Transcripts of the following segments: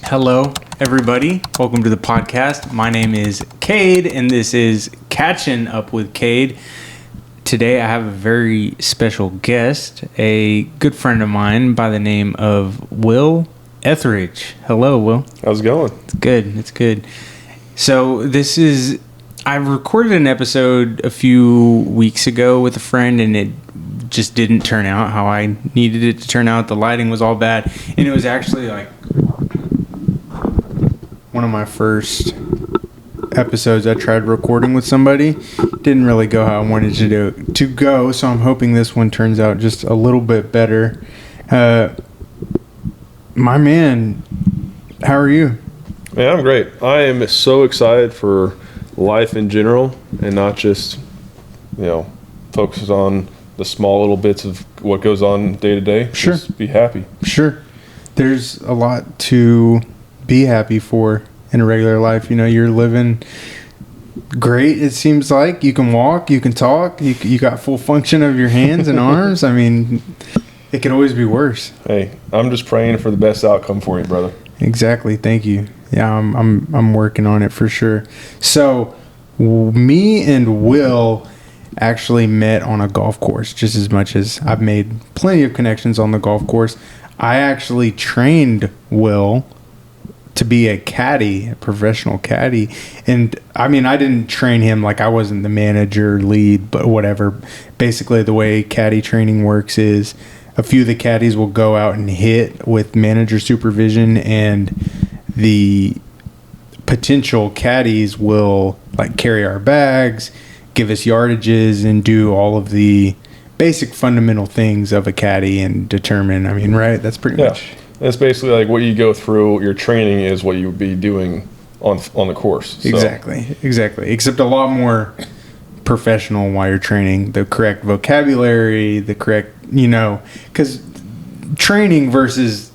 Hello, everybody. Welcome to the podcast. My name is Cade, and this is Catching Up with Cade. Today, I have a very special guest, a good friend of mine by the name of Will Ethridge. Hello, Will. How's it going? It's good. It's good. So I recorded an episode a few weeks ago with a friend, and it just didn't turn out how I needed it to turn out. The lighting was all bad, and it was actually like one of my first episodes I tried recording with somebody. Didn't really go how I wanted to go, so I'm hoping this one turns out just a little bit better. My man, how are you? Yeah, I'm great. I am so excited for life in general and not just, focus on the small little bits of what goes on day to day. Sure. Just be happy. Sure. There's a lot to be happy for in a regular life. You're living great, it seems like. You can walk, you can talk, you got full function of your hands and arms. I mean, it could always be worse. Hey, I'm just praying for the best outcome for you, brother. Exactly. Thank you. Yeah, I'm working on it for sure. So, me and Will actually met on a golf course. Just as much as I've made plenty of connections on the golf course, I actually trained Will to be a caddy, a professional caddy. And I mean, I didn't train him, like I wasn't the manager, lead, but whatever. Basically, the way caddy training works is a few of the caddies will go out and hit with manager supervision, and the potential caddies will like carry our bags, give us yardages, and do all of the basic fundamental things of a caddy and determine, right? That's pretty much. It's basically like what you go through, your training is what you would be doing on the course. So. Exactly. Except a lot more professional while you're training. The correct vocabulary, the correct, because training versus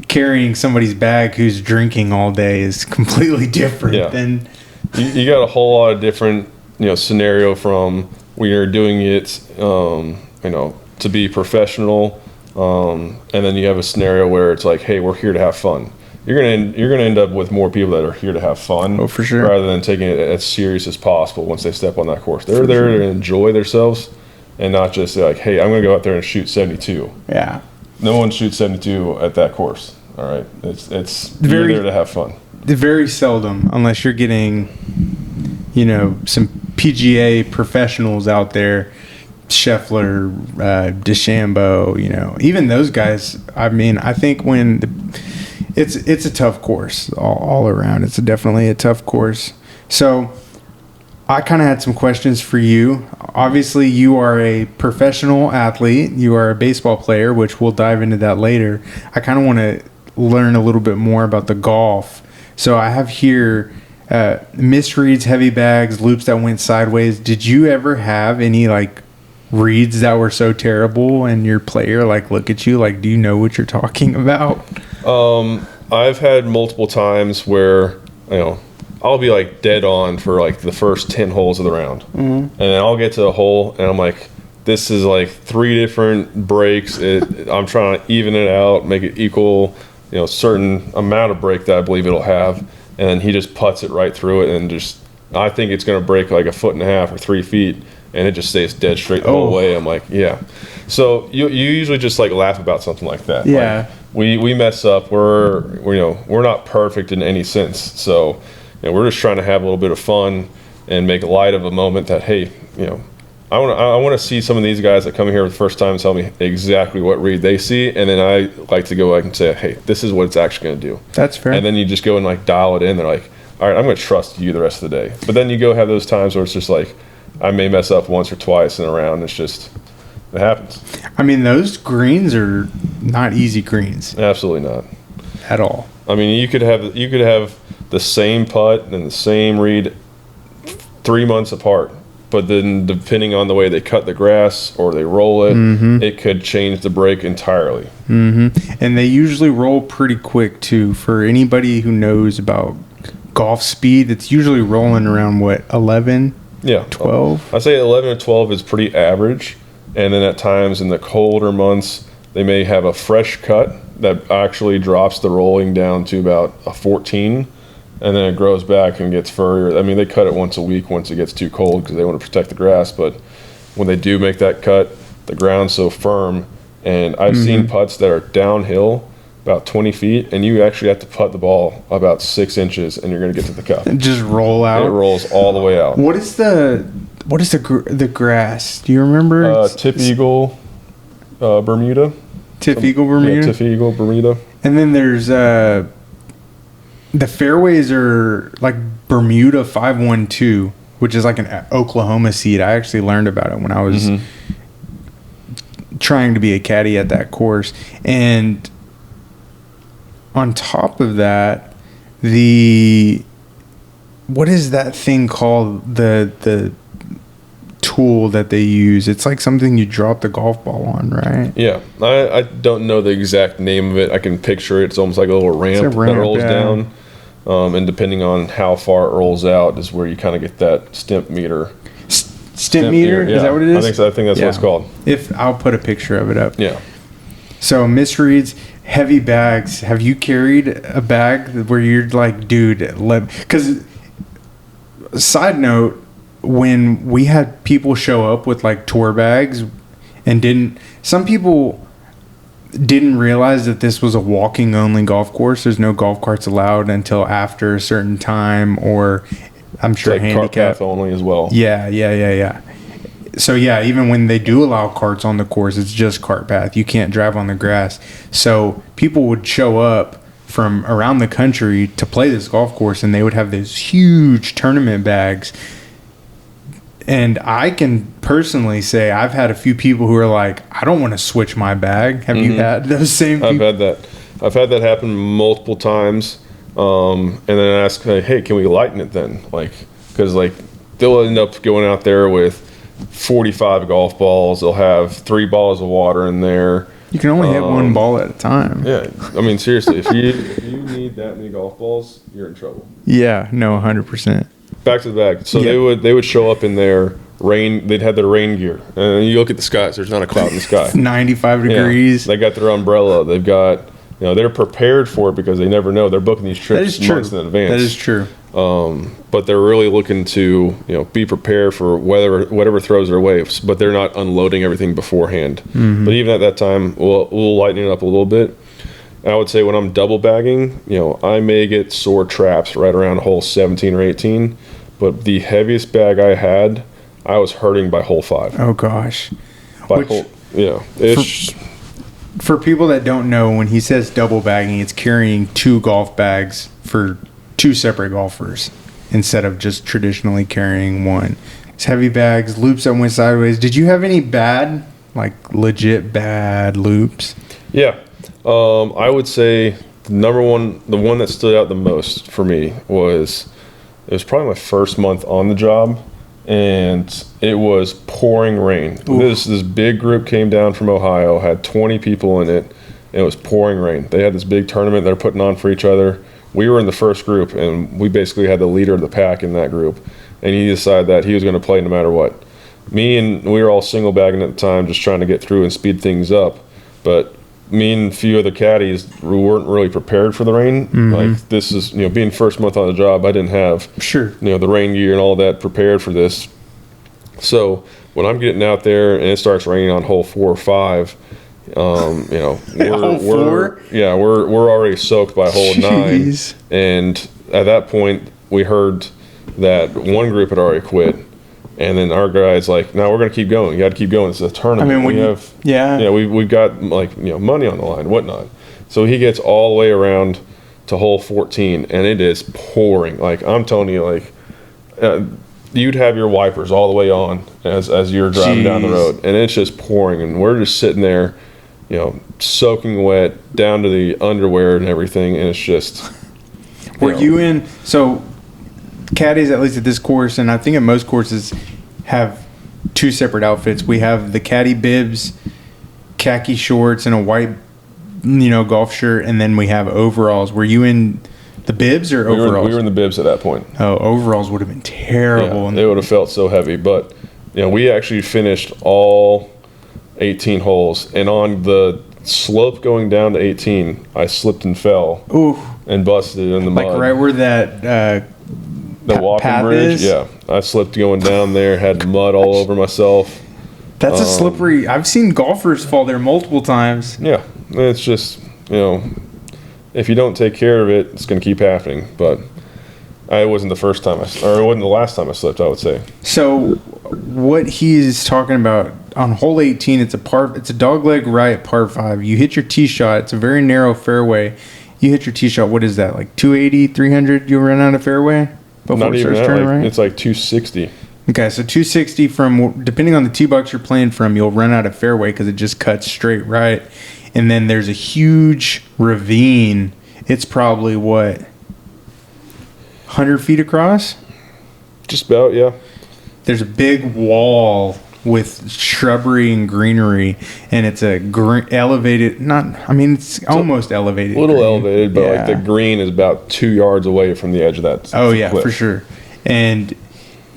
carrying somebody's bag who's drinking all day is completely different than... You got a whole lot of different, scenario from when you're doing it, to be professional, and then you have a scenario where it's like, hey, we're here to have fun. You're gonna end up with more people that are here to have fun, for sure, rather than taking it as serious as possible once they step on that course. They're there to enjoy themselves and not just say like, hey, I'm gonna go out there and shoot 72. Yeah. No one shoots 72 at that course. All right, it's you're there to have fun. Very seldom, unless you're getting, some PGA professionals out there, Scheffler, DeChambeau, even those guys. I think when it's a tough course all around. It's definitely a tough course. So I kind of had some questions for you. Obviously, you are a professional athlete. You are a baseball player, which we'll dive into that later. I kind of want to learn a little bit more about the golf. So I have here misreads, heavy bags, loops that went sideways. Did you ever have any reads that were so terrible and your player look at you do you know what you're talking about? I've had multiple times where I'll be dead on for the first 10 holes of the round, and then I'll get to a hole and I'm like, this is 3 different breaks. I'm trying to even it out, make it equal, certain amount of break that I believe it'll have, and then he just putts it right through it, and I think it's going to break 1.5 feet or 3 feet, and it just stays dead straight the whole way. I'm like, yeah. So you usually just laugh about something like that. Yeah. We mess up. We're not perfect in any sense. So we're just trying to have a little bit of fun and make light of a moment that, hey, I want to see some of these guys that come here for the first time and tell me exactly what read they see, and then I like to go and say, hey, this is what it's actually going to do. That's fair. And then you just go and dial it in. They're like, all right, I'm going to trust you the rest of the day. But then you go have those times where it's just I may mess up once or twice in a round. It's just, it happens. Those greens are not easy greens. Absolutely not. At all. You could have the same putt and the same read 3 months apart. But then depending on the way they cut the grass or they roll it, it could change the break entirely. Mm-hmm. And they usually roll pretty quick, too. For anybody who knows about golf speed, it's usually rolling around, 11? Yeah. 12? I'd say 11 or 12 is pretty average. And then at times in the colder months, they may have a fresh cut that actually drops the rolling down to about a 14, and then it grows back and gets further. I mean, they cut it once a week once it gets too cold because they want to protect the grass. But when they do make that cut, the ground's so firm. And I've seen putts that are downhill about 20 feet, and you actually have to putt the ball about 6 inches, and you're going to get to the cup. And just roll out. It rolls all the way out. What is the grass? Do you remember? Tip Eagle, Bermuda. Tip Eagle Bermuda. Yeah, Tip Eagle Bermuda. And then there's the fairways are like Bermuda 512, which is like an Oklahoma seed. I actually learned about it when I was trying to be a caddy at that course. And on top of that, what is that thing called? The tool that they use. It's like something you drop the golf ball on, right? Yeah. I don't know the exact name of it. I can picture it. It's almost like a little ramp, that rolls down. And depending on how far it rolls out is where you kind of get that stimp meter. Stimp meter? Yeah. Is that what it is? I think so. I think that's what it's called. I'll put a picture of it up. Yeah. So misreads, heavy bags. Have you carried a bag where you're like, dude, because side note, when we had people show up with like tour bags and some people didn't realize that this was a walking only golf course. There's no golf carts allowed until after a certain time, or I'm sure it's like handicap cart path only as well. Yeah. So yeah, even when they do allow carts on the course, it's just cart path. You can't drive on the grass. So people would show up from around the country to play this golf course, and they would have these huge tournament bags. And I can personally say I've had a few people who are like, I don't want to switch my bag. Have you had those same people? I've had that happen multiple times. And then I ask, hey, can we lighten it then? Like, because like they'll end up going out there with 45 golf balls. They'll have 3 balls of water in there. You can only hit one ball at a time. Yeah, I mean seriously, if you need that many golf balls, you're in trouble. Yeah, no, 100%. Back to the bag. So they would show up in their rain. They'd have their rain gear, and you look at the skies. There's not a cloud in the sky. 95 degrees. They got their umbrella. They've got, they're prepared for it because they never know. They're booking these trips months in advance. That is true. But they're really looking to be prepared for whatever throws their way. But they're not unloading everything beforehand. But even at that time, we'll lighten it up a little bit. I would say when I'm double bagging, I may get sore traps right around hole 17 or 18. But the heaviest bag I had, I was hurting by hole 5. Oh gosh. For people that don't know, when he says double bagging, it's carrying 2 golf bags for 2 separate golfers instead of just traditionally carrying one. It's heavy bags, loops that went sideways. Did you have any legit bad loops? Yeah. I would say the one that stood out the most for me was probably my first month on the job, and it was pouring rain. This big group came down from Ohio, had 20 people in it, and it was pouring rain. They had this big tournament they're putting on for each other. We were in the first group, and we basically had the leader of the pack in that group, and he decided that he was going to play no matter what. We were all single bagging at the time, just trying to get through and speed things up, but me and a few other caddies weren't really prepared for the rain. Like this is, being first month on the job, I didn't have the rain gear and all that prepared for this. So when I'm getting out there and it starts raining on hole 4 or 5, we're already soaked by hole 9. And at that point we heard that one group had already quit. And then our guy's like, no, we're going to keep going. You got to keep going. It's a tournament. I mean, we've got money on the line and whatnot. So he gets all the way around to hole 14, and it is pouring. Like, I'm telling you, you'd have your wipers all the way on as you're driving down the road, and it's just pouring. And we're just sitting there, soaking wet down to the underwear and everything, and it's just. Were you in? So. Caddies, at least at this course, and I think at most courses, have 2 separate outfits. We have the caddy bibs, khaki shorts, and a white, golf shirt, and then we have overalls. Were you in the bibs or overalls? We were in the bibs at that point. Oh, overalls would have been terrible. Yeah, it would have felt so heavy, but we actually finished all 18 holes, and on the slope going down to 18, I slipped and fell. Ooh. And busted in the mud. Like right where that the walking bridge is? Yeah. I slipped going down there, had mud all over myself. That's a slippery. I've seen golfers fall there multiple times. Yeah. It's just, if you don't take care of it, it's going to keep happening. But it wasn't the first time it wasn't the last time I slipped, I would say. So what he's talking about on hole 18, it's a dogleg right par 5. You hit your tee shot. It's a very narrow fairway. You hit your tee shot. What is that? Like 280, 300? You run out of fairway before Not it even starts that. turning right? It's like 260. Okay, so 260 from, depending on the tee box you're playing from, you'll run out of fairway because it just cuts straight right. And then there's a huge ravine. It's probably, 100 feet across? Just about, yeah. There's a big wall with shrubbery and greenery, and it's a elevated, it's almost elevated. A little green. elevated, but like the green is about 2 yards away from the edge of that cliff. For sure. And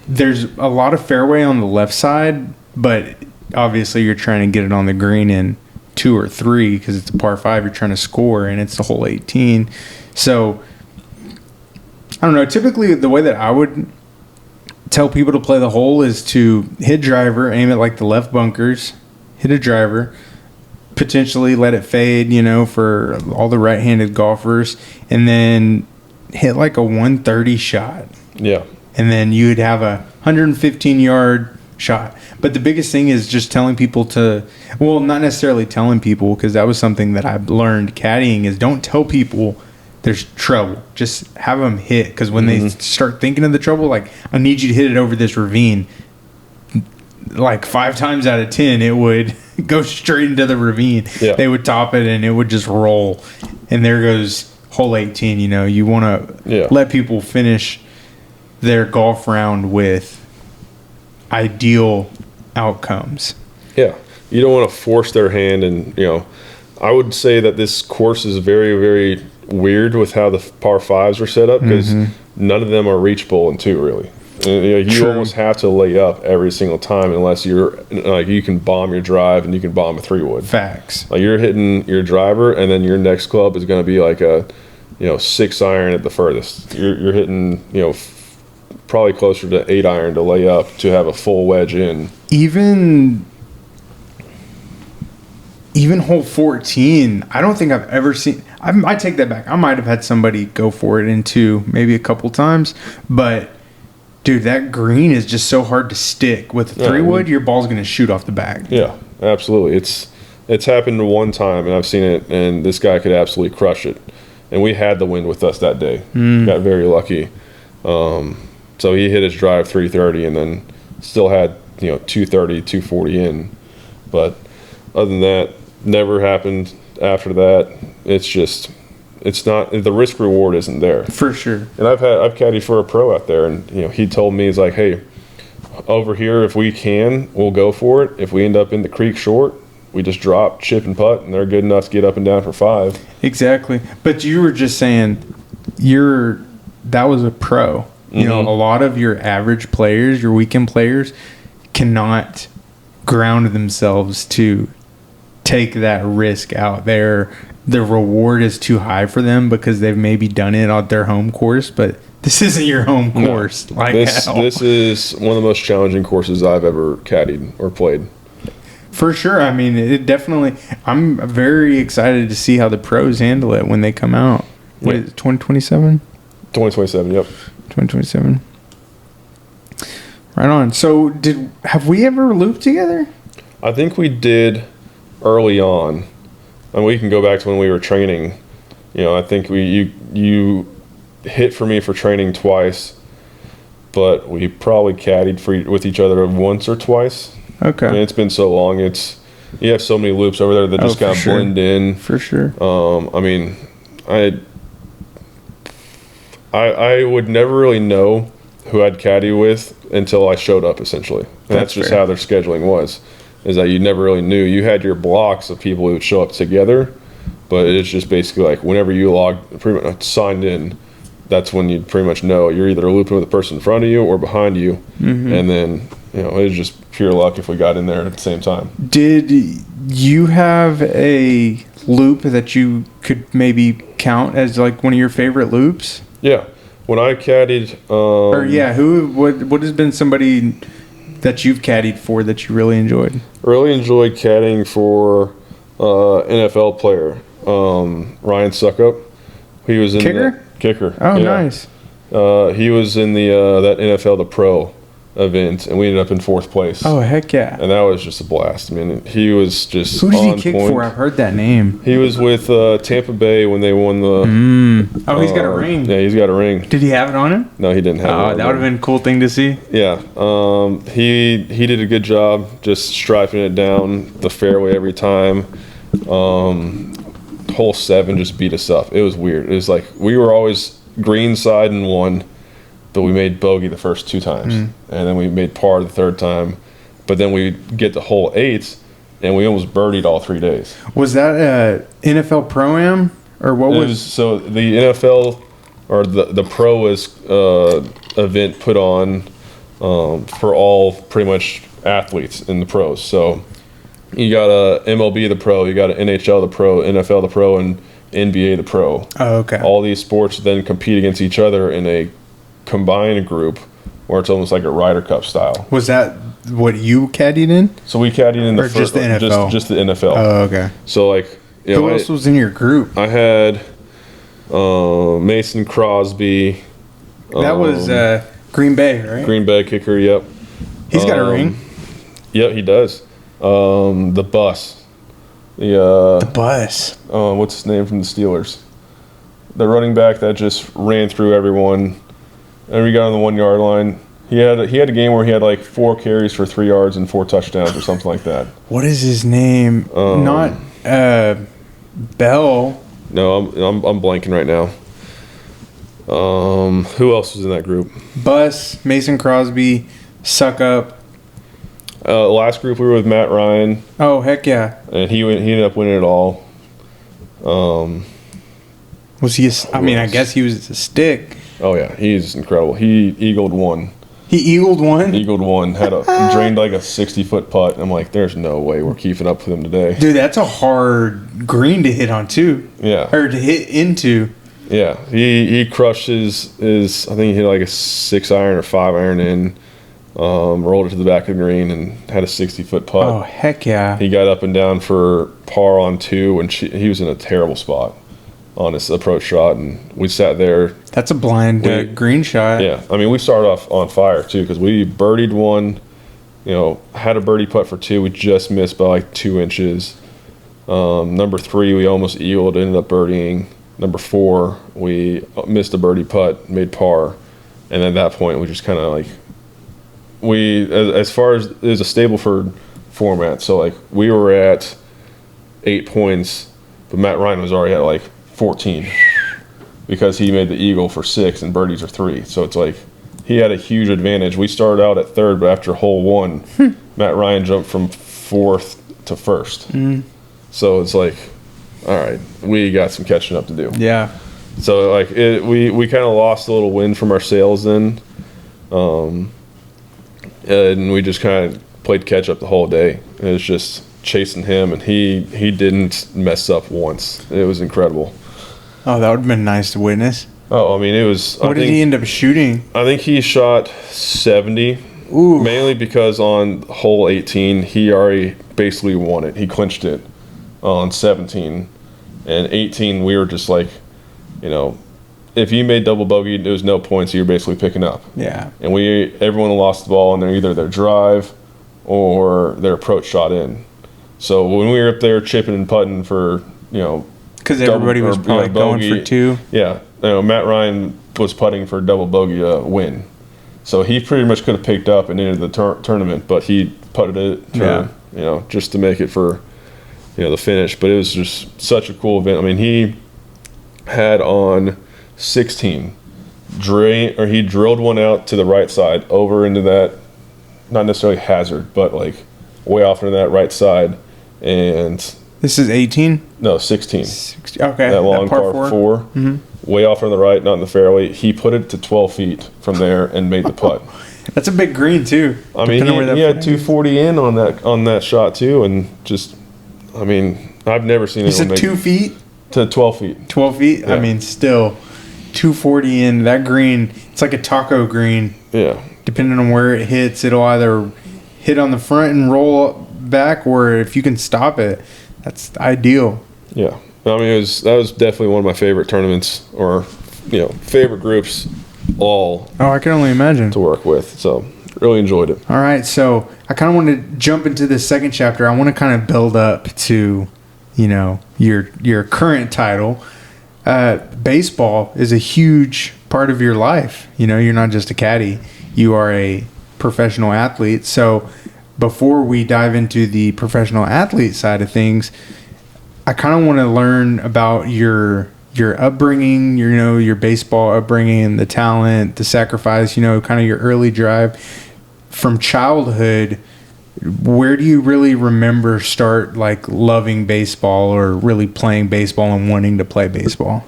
there's a lot of fairway on the left side, but obviously you're trying to get it on the green in 2 or 3 because it's a par 5 you're trying to score, and it's the hole 18. So I don't know, typically the way that I would tell people to play the hole is to hit driver, aim at like the left bunkers, hit a driver, potentially let it fade, for all the right-handed golfers, and then hit like a 130 shot. Yeah. And then you'd have a 115-yard shot. But the biggest thing is just telling people not necessarily telling people, because that was something that I've learned caddying, is don't tell people there's trouble. Just have them hit, because when they start thinking of the trouble, like, I need you to hit it over this ravine, like 5 times out of 10 it would go straight into the ravine. Yeah. They would top it and it would just roll, and there goes hole 18. You want to let people finish their golf round with ideal outcomes. Yeah, you don't want to force their hand, and I would say that this course is very, very weird with how the par 5s are set up, because none of them are reachable in 2, really. You almost have to lay up every single time, unless you're like, you can bomb your drive and you can bomb a 3-wood. Facts. Like, you're hitting your driver, and then your next club is going to be like a 6 iron at the furthest. You're hitting probably closer to 8 iron to lay up to have a full wedge in. Even hole 14, I don't think I've ever seen. I take that back. I might have had somebody go for it in 2, maybe a couple times, but dude, that green is just so hard to stick. With a 3-wood, your ball's going to shoot off the back. Yeah, absolutely. It's happened one time, and I've seen it, and this guy could absolutely crush it. And we had the wind with us that day. Got very lucky. So he hit his drive 330, and then still had 230, 240 in. But other than that, never happened after that. It's not, the risk reward isn't there. For sure. And I've caddied for a pro out there, and he told me, he's like, hey, over here, if we can, we'll go for it. If we end up in the creek short, we just drop, chip, and putt, and they're good enough to get up and down for 5. Exactly. But you were just saying that was a pro. A lot of your average players, your weekend players, cannot ground themselves to take that risk out there. The reward is too high for them because they've maybe done it on their home course, but this isn't your home course. This is one of the most challenging courses I've ever caddied or played. For sure. I mean, it definitely. I'm very excited to see how the pros handle it when they come out. What is it, 2027? 2027, yep. 2027. Right on. So, have we ever looped together? I think we did early on. And we can go back to when we were training. I think you hit for me for training twice, but we probably caddied with each other once or twice. Okay. I mean, it's been so long. You have so many loops over there that just kind of blend in. For sure. I mean, I would never really know who I'd caddy with until I showed up, essentially. And that's just how their scheduling was. Is that you never really knew. You had your blocks of people who would show up together, but it's just basically like whenever you pretty much signed in, that's when you pretty much know you're either looping with the person in front of you or behind you, and then it was just pure luck if we got in there at the same time. Did you have a loop that you could maybe count as like one of your favorite loops? Yeah. When I caddied... what has been somebody that you've caddied for that you really enjoyed? Really enjoyed caddying for NFL player, Ryan Suckup. He was in Kicker? Kicker. Oh, yeah. Nice. He was in the that NFL The Pro event, and we ended up in 4th place. Oh, heck yeah. And that was just a blast. I mean, he was just Who did on he kick point. for? I've heard that name. He was with Tampa Bay when they won the... Oh, he's got a ring. Yeah, he's got a ring. Did he have it on him? No, he didn't have it on that would have been a cool thing to see. Yeah. He did a good job just striping it down the fairway every time. Hole 7 just beat us up. It was weird. It was like we were always green side and 1, but we made bogey the first 2 times. And then we made par the 3rd time. But then we get to hole 8, and we almost birdied all 3 days. Was that NFL Pro-Am? Or what was... So the NFL, or the Pro was event put on for all pretty much athletes in the pros. So you got a MLB the Pro, you got an NHL the Pro, NFL the Pro, and NBA the Pro. Oh, okay. All these sports then compete against each other in a combined group where it's almost like a Ryder Cup style. Was that what you caddied in? So we caddied in the first, just the NFL? Just the NFL. Oh, okay. So like, who else was in your group? I had Mason Crosby. That was Green Bay, right? Green Bay kicker. Yep. He's got a ring. Yep, he does. The bus. The bus. What's his name from the Steelers? The running back that just ran through everyone. And we got on the 1 yard line. He had a game where he had like 4 carries for 3 yards and 4 touchdowns or something like that. What is his name? Not Bell. No, I'm blanking right now. Who else was in that group? Bus, Mason Crosby, Suckup. Last group we were with Matt Ryan. Oh, heck yeah. And he ended up winning it all. Was he I guess he was a stick. Oh yeah, he's incredible. He eagled 1. He eagled 1? Eagled 1. Drained like a 60-foot putt. I'm like, there's no way we're keeping up with him today. Dude, that's a hard green to hit on too. Yeah. Or to hit into. Yeah. He crushed his I think he hit like a 6-iron or 5-iron in. Rolled it to the back of the green and had a 60-foot putt. Oh, heck yeah. He got up and down for par on 2, and he was in a terrible spot on his approach shot, and we sat there. That's a blind green shot. Yeah. I mean, we started off on fire, too, because we birdied 1, had a birdie putt for 2. We just missed by like 2 inches. Number 3, we almost eagled, ended up birdieing. Number 4, we missed a birdie putt, made par. And at that point, we just kind of like, as far as it was a Stableford format, so like we were at 8 points, but Matt Ryan was already at like 14 because he made the eagle for 6 and birdies are 3. So it's like he had a huge advantage. We started out at 3rd, but after hole 1, Matt Ryan jumped from 4th to 1st. So it's like, all right, we got some catching up to do. Yeah. So like we kind of lost a little wind from our sails then. And we just kind of played catch up the whole day. It was just chasing him, and he didn't mess up once. It was incredible. Oh, that would have been nice to witness. Oh, I mean, it was... What did he end up shooting? I think he shot 70. Ooh. Mainly because on hole 18, he already basically won it. He clinched it on 17. And 18, we were just like, if you made double bogey, there was no points. You were basically picking up. Yeah. And everyone lost the ball, and they're either their drive or their approach shot in. So when we were up there chipping and putting for, because everybody was probably going for 2. Yeah. Matt Ryan was putting for double bogey to win. So he pretty much could have picked up and entered the tournament, but he putted it to, just to make it for, the finish. But it was just such a cool event. I mean, he had on 16 he drilled one out to the right side over into that, not necessarily hazard, but like way off into that right side. And this is 18? No, 16. Okay. That long par 4. Mm-hmm. Way off on the right, not in the fairway. He put it to 12 feet from there and made the putt. That's a big green too. I mean, he had 240 in on that shot too, and just, I mean, I've never seen anyone make 2 feet to 12 feet. 12 feet. Yeah. I mean, still 240 in that green. It's like a taco green. Yeah. Depending on where it hits, it'll either hit on the front and roll back, or if you can stop it, that's ideal. Yeah. I mean, that was definitely one of my favorite tournaments, or favorite groups. I can only imagine to work with. So really enjoyed it. All right, so I kind of want to jump into the second chapter. I want to kind of build up to, your current title. Baseball is a huge part of your life. You're not just a caddy; you are a professional athlete. So before we dive into the professional athlete side of things, I kind of want to learn about your upbringing, your baseball upbringing, the talent, the sacrifice, kind of your early drive from childhood. Where do you really remember start loving baseball or really playing baseball and wanting to play baseball?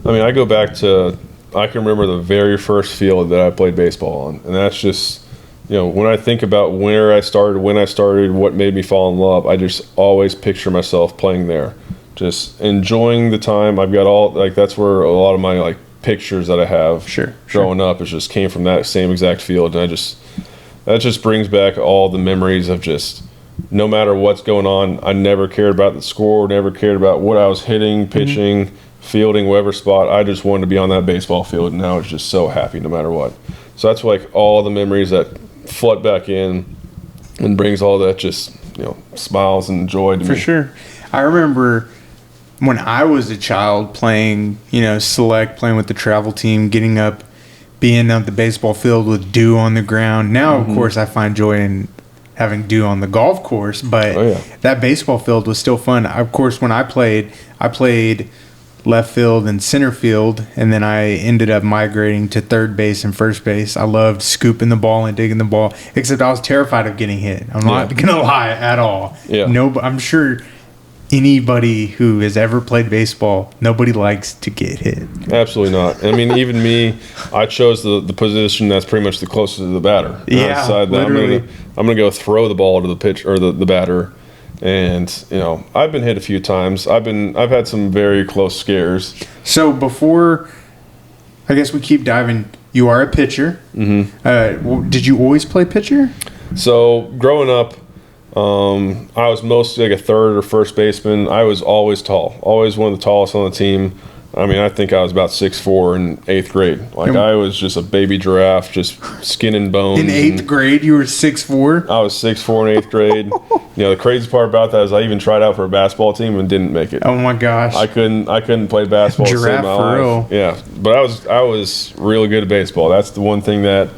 I mean, I go back to, I can remember the very first field that I played baseball on. And that's just, when I think about when I started, what made me fall in love, I just always picture myself playing there. Just enjoying the time. I've got that's where a lot of my pictures that I have growing up is just came from that same exact field. And that just brings back all the memories of just, no matter what's going on, I never cared about the score, never cared about what I was hitting, pitching, fielding, whatever spot. I just wanted to be on that baseball field, and I was just so happy no matter what. So that's all the memories that flood back in and brings all that just, smiles and joy to me. For sure. I remember when I was a child playing, select, playing with the travel team, getting up, being at the baseball field with dew on the ground. Now, of course, I find joy in having dew on the golf course, but that baseball field was still fun. Of course, when I played left field and center field, and then I ended up migrating to third base and first base. I loved scooping the ball and digging the ball, except I was terrified of getting hit. I'm not going to lie at all. Yeah. I'm sure anybody who has ever played baseball, nobody likes to get hit. Absolutely not. I mean, even me, I chose the position that's pretty much the closest to the batter. Yeah, literally. I'm gonna go throw the ball to the pitch or the batter, and I've been hit a few times. I've had some very close scares. So before, I guess we keep diving. You are a pitcher. Mm-hmm. Did you always play pitcher? So growing up, I was mostly a third or first baseman. I was always tall, always one of the tallest on the team. I mean, I think I was about 6'4" in 8th grade. I was just a baby giraffe, just skin and bones. In 8th grade, you were 6'4"? I was 6'4" in 8th grade. The crazy part about that is I even tried out for a basketball team and didn't make it. Oh my gosh! I couldn't play basketball. Giraffe for real. Yeah, but I was really good at baseball. That's the one thing that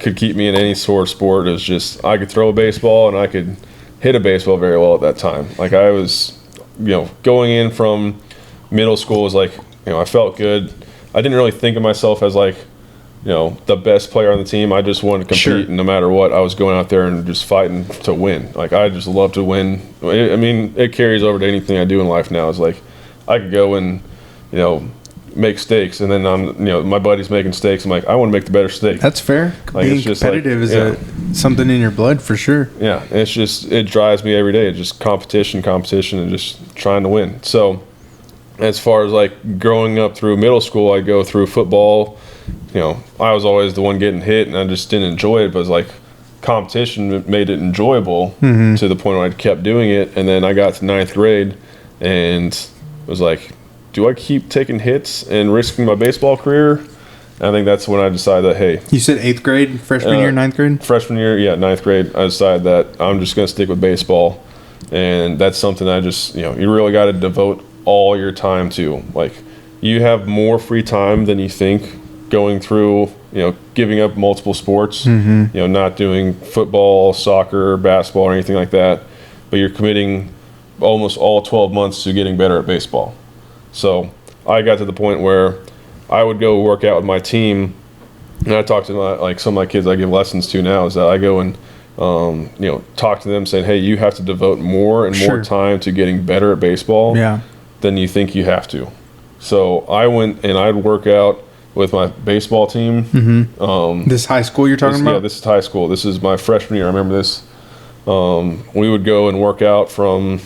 could keep me in any sort of sport, is just I could throw a baseball and I could hit a baseball very well at that time. I was, going in from middle school was I felt good. I didn't really think of myself as the best player on the team. I just wanted to compete, and no matter what, I was going out there and just fighting to win. I just love to win. It carries over to anything I do in life now. It's I could go and, make steaks, and then my buddy's making steaks. I'm I want to make the better steak. That's fair. Being competitive is something in your blood for sure. Yeah, it's just, it drives me every day. It's just competition, and just trying to win. So as far as growing up through middle school, I go through football. I was always the one getting hit, and I just didn't enjoy it. But it's competition made it enjoyable to the point where I kept doing it. And then I got to 9th grade and was do I keep taking hits and risking my baseball career? And I think that's when I decided that, hey. You said 8th grade, freshman year, 9th grade? Freshman year, yeah, 9th grade. I decided that I'm just going to stick with baseball. And that's something I just, you really got to devote all your time to. You have more free time than you think going through, giving up multiple sports, not doing football, soccer, basketball, or anything like that. But you're committing almost all 12 months to getting better at baseball. So I got to the point where I would go work out with my team, and I talk to some of my kids I give lessons to now, is that I go and talk to them saying, hey, you have to devote more and more time to getting better at baseball than you think you have to. So I went and I'd work out with my baseball team. This high school you're talking about? Yeah, this is high school. This is my freshman year. I remember this. We would go and work out from,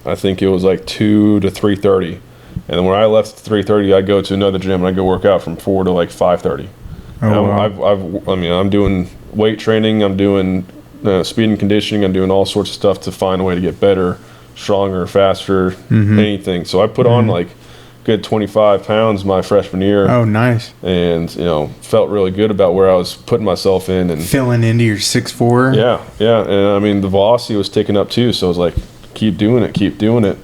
I think it was like 2 to 3:30. And then when I left at 3:30, I'd go to another gym and I'd go work out from 4 to like 5:30. Oh, wow. I'm doing weight training. I'm doing speed and conditioning. I'm doing all sorts of stuff to find a way to get better, stronger, faster, anything. So I put on like good 25 pounds my freshman year. Oh, nice. And, felt really good about where I was putting myself in. And filling into your 6'4". Yeah. And I mean, the velocity was ticking up too. So I was like, keep doing it.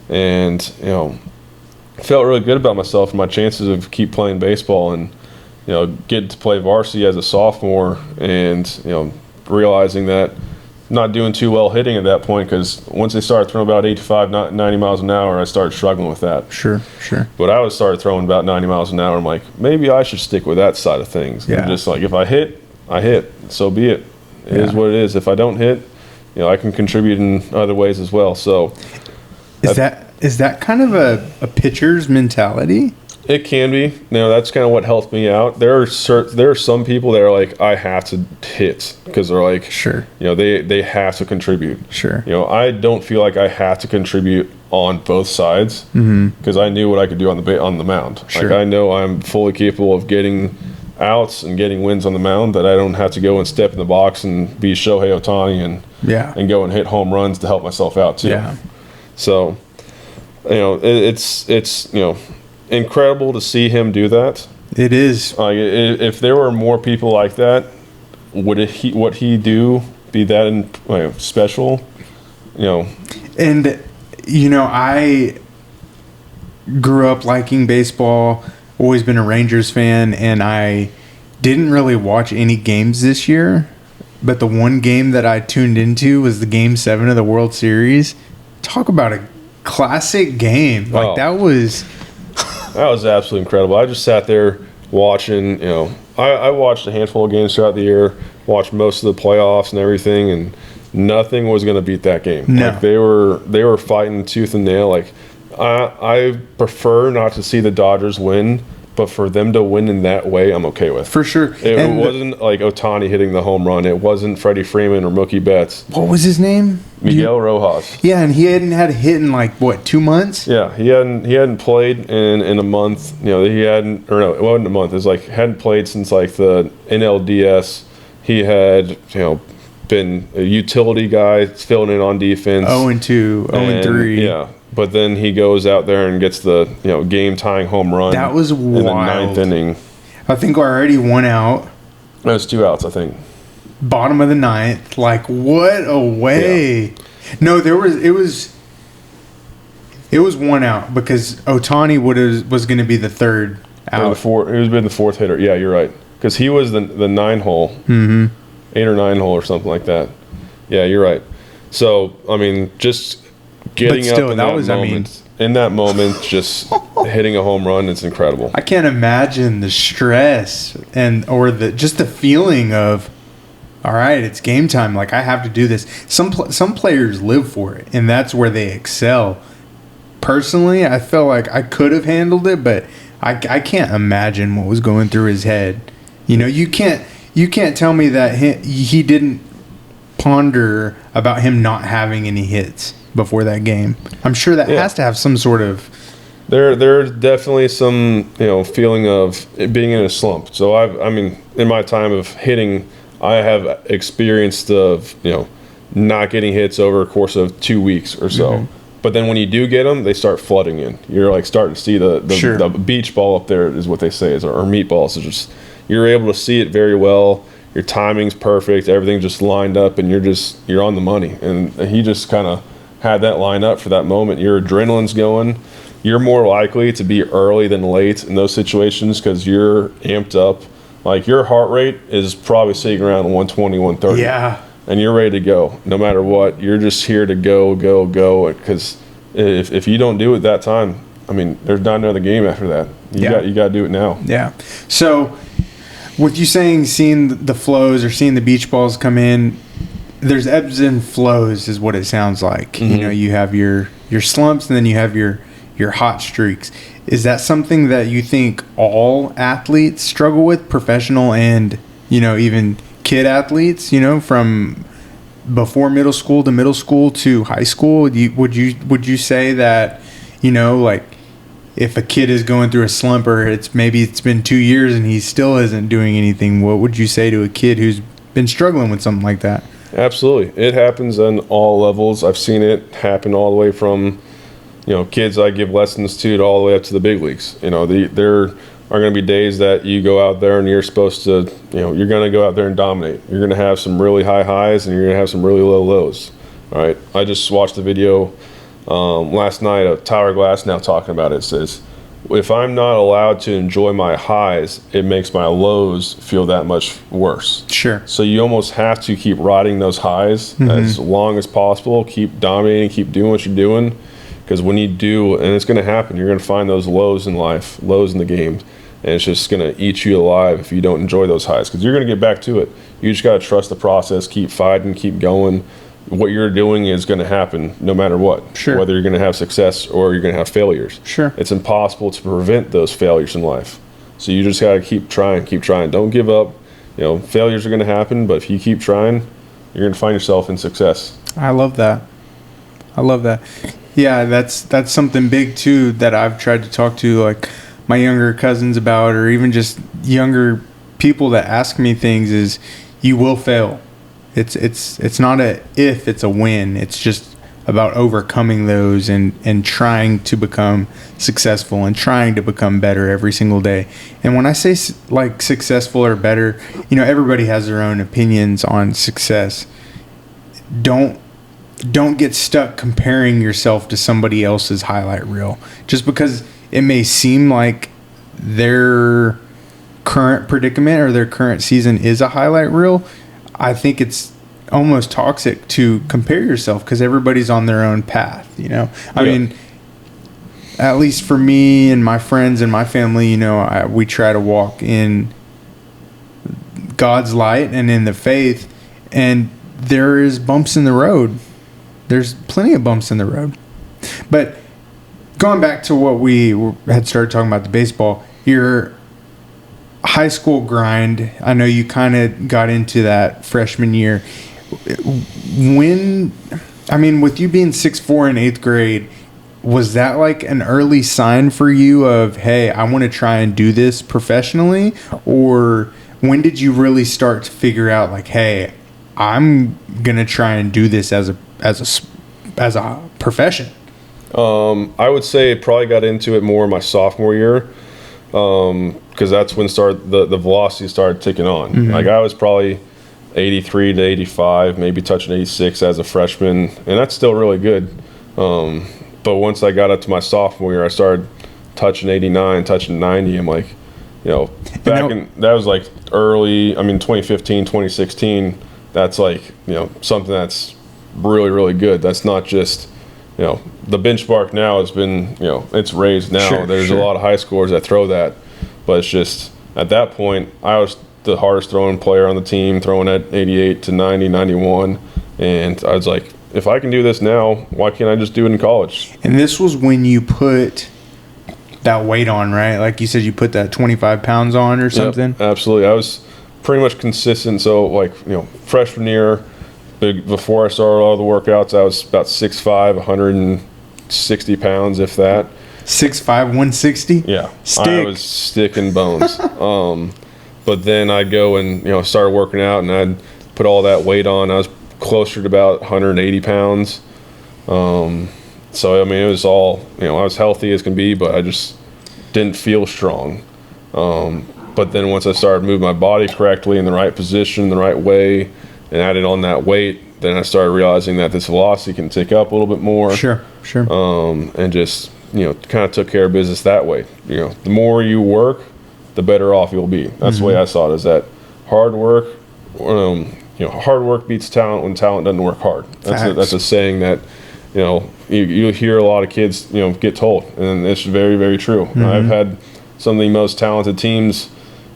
And, felt really good about myself and my chances of keep playing baseball and, getting to play varsity as a sophomore and, realizing that not doing too well hitting at that point, because once they started throwing about 85, 90 miles an hour, I started struggling with that. Sure. But I started throwing about 90 miles an hour. I'm like, maybe I should stick with that side of things. Yeah. And just like, if I hit, I hit. So be it. It is what it is. If I don't hit, I can contribute in other ways as well. So is that kind of a pitcher's mentality? It can be. That's kind of what helped me out. There are some people that are like, I have to hit because they're like, sure, they have to contribute. Sure. I don't feel like I have to contribute on both sides because I knew what I could do on the mound. Sure. Like I know I'm fully capable of getting outs and getting wins on the mound, that I don't have to go and step in the box and be Shohei Ohtani and go and hit home runs to help myself out too. Yeah. So, it's incredible to see him do that. It is. If there were more people like that, would what he do be that special? And I grew up liking baseball. Always been a Rangers fan, and I didn't really watch any games this year. But the one game that I tuned into was the Game 7 of the World Series. Talk about a classic game! That was. That was absolutely incredible. I just sat there watching, I watched a handful of games throughout the year, watched most of the playoffs and everything, and nothing was going to beat that game. No. Like they were fighting tooth and nail. Like I prefer not to see the Dodgers win, but for them to win in that way, I'm okay with. For sure. It wasn't like Ohtani hitting the home run. It wasn't Freddie Freeman or Mookie Betts. What was his name? Miguel Rojas. Yeah, and he hadn't had a hit in 2 months? Yeah, he hadn't played in a month. It wasn't a month. It was hadn't played since the NLDS. He had been a utility guy filling in on defense. 0-2, 0-3. Yeah. But then he goes out there and gets the game-tying home run. That was wild. In the ninth inning. I think already 1 out. That was 2 outs, I think. Bottom of the ninth. What a way. Yeah. No, it was 1 out because Ohtani was going to be the third out. He was been the fourth hitter. Yeah, you're right. Because he was the 9 hole. 8 or 9 hole or something like that. Yeah, you're right. So, just getting up in that moment, just hitting a home run, it's incredible. I can't imagine the stress or just the feeling of, all right, it's game time. I have to do this. Some players live for it, and that's where they excel. Personally, I felt like I could have handled it, but I can't imagine what was going through his head. You can't tell me that he didn't ponder about him not having any hits before that game. I'm sure that has to have some sort of. There's definitely some feeling of it being in a slump. So in my time of hitting, I have experienced of not getting hits over a course of 2 weeks or so. But then when you do get them, they start flooding in. You're starting to see the beach ball up there is what they say or meatballs. So just you're able to see it very well. Your timing's perfect. Everything just lined up, and you're on the money. And he just kind of had that line up for that moment. Your adrenaline's going. You're more likely to be early than late in those situations because you're amped up. Your heart rate is probably sitting around 120, 130. Yeah. And you're ready to go. No matter what, you're just here to go. Because if you don't do it that time, there's not another game after that. You got to do it now. Yeah. So, with you saying seeing the flows or seeing the beach balls come in, there's ebbs and flows is what it sounds like. You have your slumps, and then you have your hot streaks. Is that something that you think all athletes struggle with, professional and, even kid athletes, from before middle school to high school? Would you say that, like if a kid is going through a slump or it's been 2 years and he still isn't doing anything, what would you say to a kid who's been struggling with something like that? Absolutely. It happens on all levels. I've seen it happen all the way from, kids I give lessons to all the way up to the big leagues. There are going to be days that you go out there and you're supposed to, you're going to go out there and dominate. You're going to have some really high highs and you're going to have some really low lows. All right. I just watched the video last night of Tyler Glasnow talking about it. It says, if I'm not allowed to enjoy my highs, it makes my lows feel that much worse. Sure. So you almost have to keep riding those highs as long as possible. Keep dominating, keep doing what you're doing. Because when you do, and it's going to happen, you're going to find those lows in life, lows in the game, and it's just going to eat you alive if you don't enjoy those highs. Because you're going to get back to it. You just got to trust the process, keep fighting, keep going. What you're doing is going to happen no matter what. Sure. Whether you're going to have success or you're going to have failures. Sure. It's impossible to prevent those failures in life. So you just got to keep trying. Don't give up. Failures are going to happen, but if you keep trying, you're going to find yourself in success. I love that. Yeah, that's something big too that I've tried to talk to like my younger cousins about, or even just younger people that ask me things, is you will fail. It's not a if, it's a when. It's just about overcoming those and trying to become successful and trying to become better every single day. And when I say like successful or better, everybody has their own opinions on success. Don't get stuck comparing yourself to somebody else's highlight reel. Just because it may seem like their current predicament or their current season is a highlight reel, I think it's almost toxic to compare yourself because everybody's on their own path, I mean, at least for me and my friends and my family, we try to walk in God's light and in the faith, and there is bumps in the road. There's plenty of bumps in the road. But going back to what we had started talking about, the baseball, your high school grind, I know you kind of got into that freshman year. With you being 6'4" in 8th grade, was that like an early sign for you of, hey, I want to try and do this professionally? Or when did you really start to figure out like, hey, I'm going to try and do this as a profession? I would say probably got into it more my sophomore year, because that's when the velocity started ticking on. Mm-hmm. Like I was probably 83 to 85, maybe touching 86 as a freshman, and that's still really good. But once I got up to my sophomore year, I started touching 89, touching 90. I'm like, that was like early, 2015, 2016. That's like, something that's really, really good. That's not just, the benchmark now has been, it's raised now. Sure, There's a lot of high scorers that throw that, but it's just at that point, I was the hardest throwing player on the team, throwing at 88 to 90, 91. And I was like, if I can do this now, why can't I just do it in college? And this was when you put that weight on, right? Like you said, you put that 25 pounds on or something? Yep, absolutely. I was pretty much consistent. So like, freshman year, before I started all the workouts, I was about 6'5", 160 pounds, if that. 6'5", 160? Yeah. Stick. I was stick and bones. But then I'd go and, start working out, and I'd put all that weight on. I was closer to about 180 pounds. So, it was all, I was healthy as can be, but I just didn't feel strong. But then once I started moving my body correctly in the right position, the right way, and added on that weight, then I started realizing that this velocity can tick up a little bit more. Sure. And just, kind of took care of business that way. The more you work, the better off you'll be. That's the way I saw it, is that hard work, hard work beats talent when talent doesn't work hard. That's a saying that, you hear a lot of kids, get told, and it's very, very true. Mm-hmm. I've had some of the most talented teams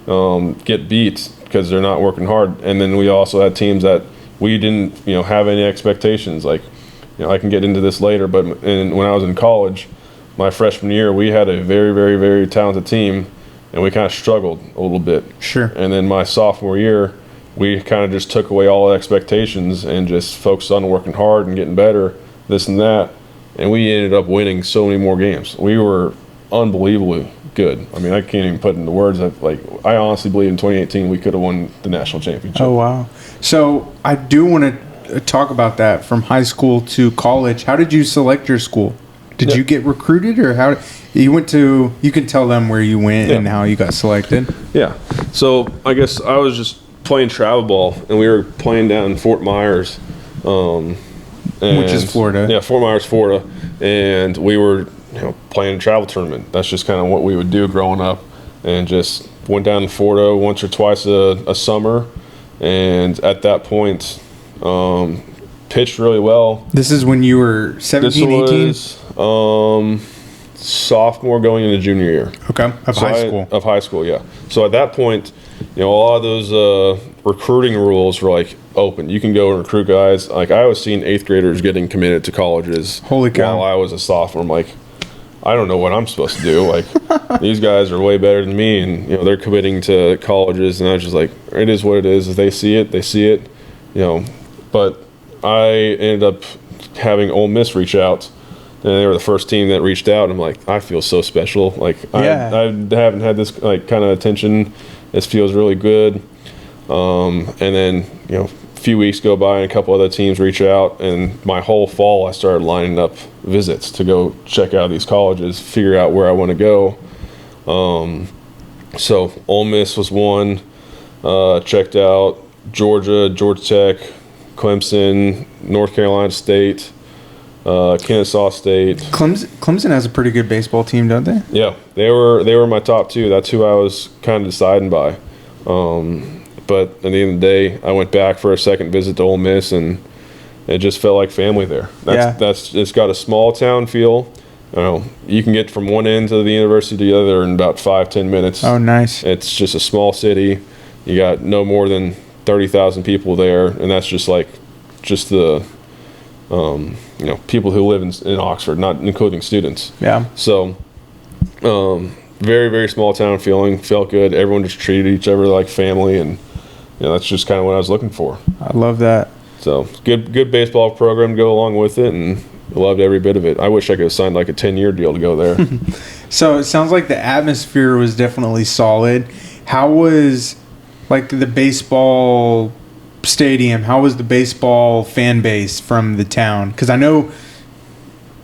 get beat because they're not working hard, and then we also had teams that we didn't, have any expectations. Like, I can get into this later, but when I was in college, my freshman year, we had a very, very, very talented team, and we kind of struggled a little bit. Sure. And then my sophomore year, we kind of just took away all expectations and just focused on working hard and getting better, this and that. And we ended up winning so many more games. We were unbelievably good. I mean, I can't even put into words. I honestly believe in 2018 we could have won the national championship. Oh, wow. So I do want to talk about that from high school to college. How did you select your school? Did you get recruited, or how you went to? You can tell them where you went and how you got selected. Yeah. So I guess I was just playing travel ball, and we were playing down in Fort Myers, which is Florida. Yeah, Fort Myers, Florida, and we were playing a travel tournament. That's just kind of what we would do growing up, and just went down to Florida once or twice a summer, and at that point, pitched really well. This is when you were 17, 18? This was sophomore going into junior year. Okay, of high school. Yeah. So at that point, a lot of those recruiting rules were like open. You can go and recruit guys. Like, I was seeing 8th graders getting committed to colleges. Holy cow. While I was a sophomore. I'm like, I don't know what I'm supposed to do. Like, these guys are way better than me, and they're committing to colleges, and I was just like, it is what it is. If they see it, they see it. But I ended up having Ole Miss reach out, and they were the first team that reached out. And I'm like, I feel so special. Like, I haven't had this kind of attention. This feels really good. And then a few weeks go by, and a couple other teams reach out, and my whole fall I started lining up visits to go check out these colleges, figure out where I want to go. So Ole Miss was one. Checked out Georgia Tech, Clemson, North Carolina State, Kennesaw State. Clemson has a pretty good baseball team, don't they? Yeah, they were my top two. That's who I was kind of deciding by. But at the end of the day, I went back for a second visit to Ole Miss, and it just felt like family there. It's got a small town feel. You can get from one end of the university to the other in about 5-10 minutes. Oh, nice. It's just a small city. You got no more than 30,000 people there, and that's just the people who live in Oxford, not including students. Yeah. So, very, very small town feeling. Felt good. Everyone just treated each other like family, and that's just kind of what I was looking for. I love that. So, good baseball program to go along with it, and I loved every bit of it. I wish I could have signed like a 10-year deal to go there. So it sounds like the atmosphere was definitely solid. How was the baseball stadium? How was the baseball fan base from the town? Because I know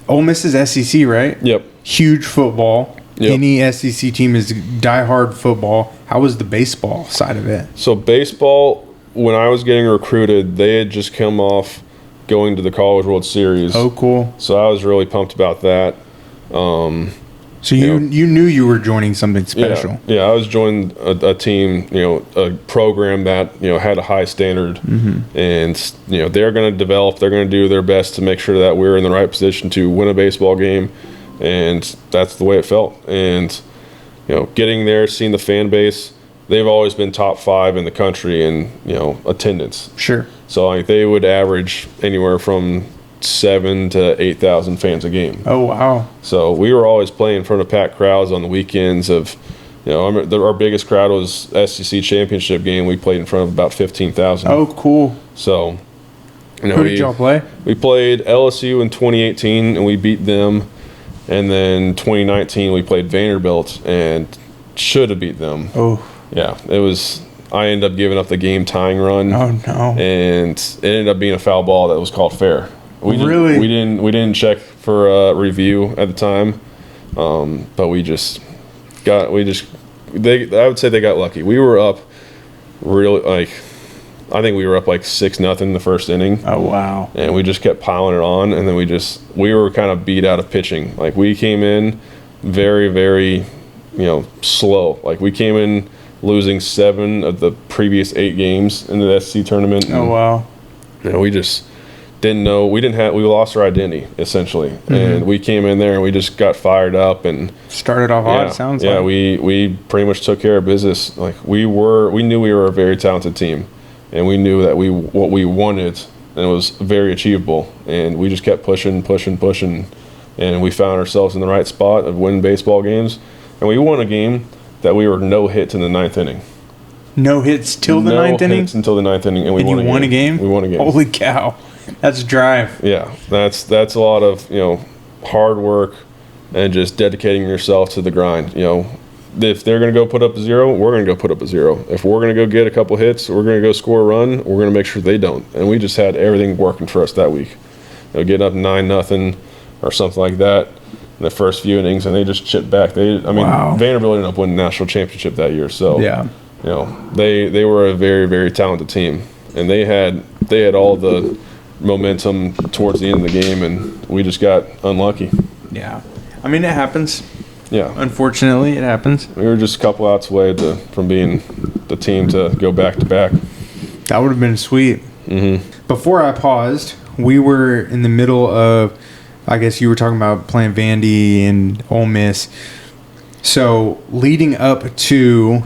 Ole Miss is SEC, right? Yep. Huge football. Yep. Any SEC team is diehard football. How was the baseball side of it? So baseball, when I was getting recruited, they had just come off going to the College World Series. Oh, cool. So I was really pumped about that. So you knew you were joining something special. Yeah, I was joining a team, a program that had a high standard, and they're going to develop. They're going to do their best to make sure that we're in the right position to win a baseball game, and that's the way it felt. And getting there, seeing the fan base, they've always been top 5 in the country in attendance. Sure. So they would average anywhere from 7,000 to 8,000 fans a game. Oh, wow. So we were always playing in front of packed crowds on the weekends of, our biggest crowd was SEC championship game. We played in front of about 15,000. Oh, cool. So, who did y'all play? We played LSU in 2018, and we beat them. And then 2019, we played Vanderbilt and should have beat them. Oh. Yeah, it was... I ended up giving up the game tying run. Oh, no. And it ended up being a foul ball that was called fair. We didn't check for a review at the time, but I would say they got lucky. We were up I think we were up 6-0 the first inning. Oh, wow. And we just kept piling it on, and then we were kind of beat out of pitching. We came in very, very, slow. We came in losing 7 of the previous 8 games in the SEC tournament. Oh, wow. We just didn't know. We lost our identity, essentially. And we came in there and we just got fired up and started off hot, sounds like. Yeah, we pretty much took care of business. We knew we were a very talented team, and we knew that what we wanted, and it was very achievable. And we just kept pushing, and we found ourselves in the right spot of winning baseball games. And we won a game that we were no hits in the ninth inning. No hits till the ninth inning? No hits until the ninth inning, and we won a game. We won a game. Holy cow. That's a drive. Yeah, that's a lot of, hard work and just dedicating yourself to the grind. If they're going to go put up a zero, we're going to go put up a zero. If we're going to go get a couple hits, we're going to go score a run, we're going to make sure they don't. And we just had everything working for us that week. Getting up 9-0 or something like that in the first few innings, and they just chipped back. Wow. Vanderbilt ended up winning the national championship that year. So yeah. They were a very, very talented team, and they had all the momentum towards the end of the game, and we just got unlucky. Yeah. I mean, it happens. Yeah. Unfortunately, it happens. We were just a couple outs away from being the team to go back-to-back. That would have been sweet. Mm-hmm. Before I paused, we were in the middle of, I guess you were talking about playing Vandy and Ole Miss. So, leading up to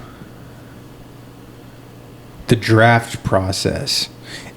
the draft process,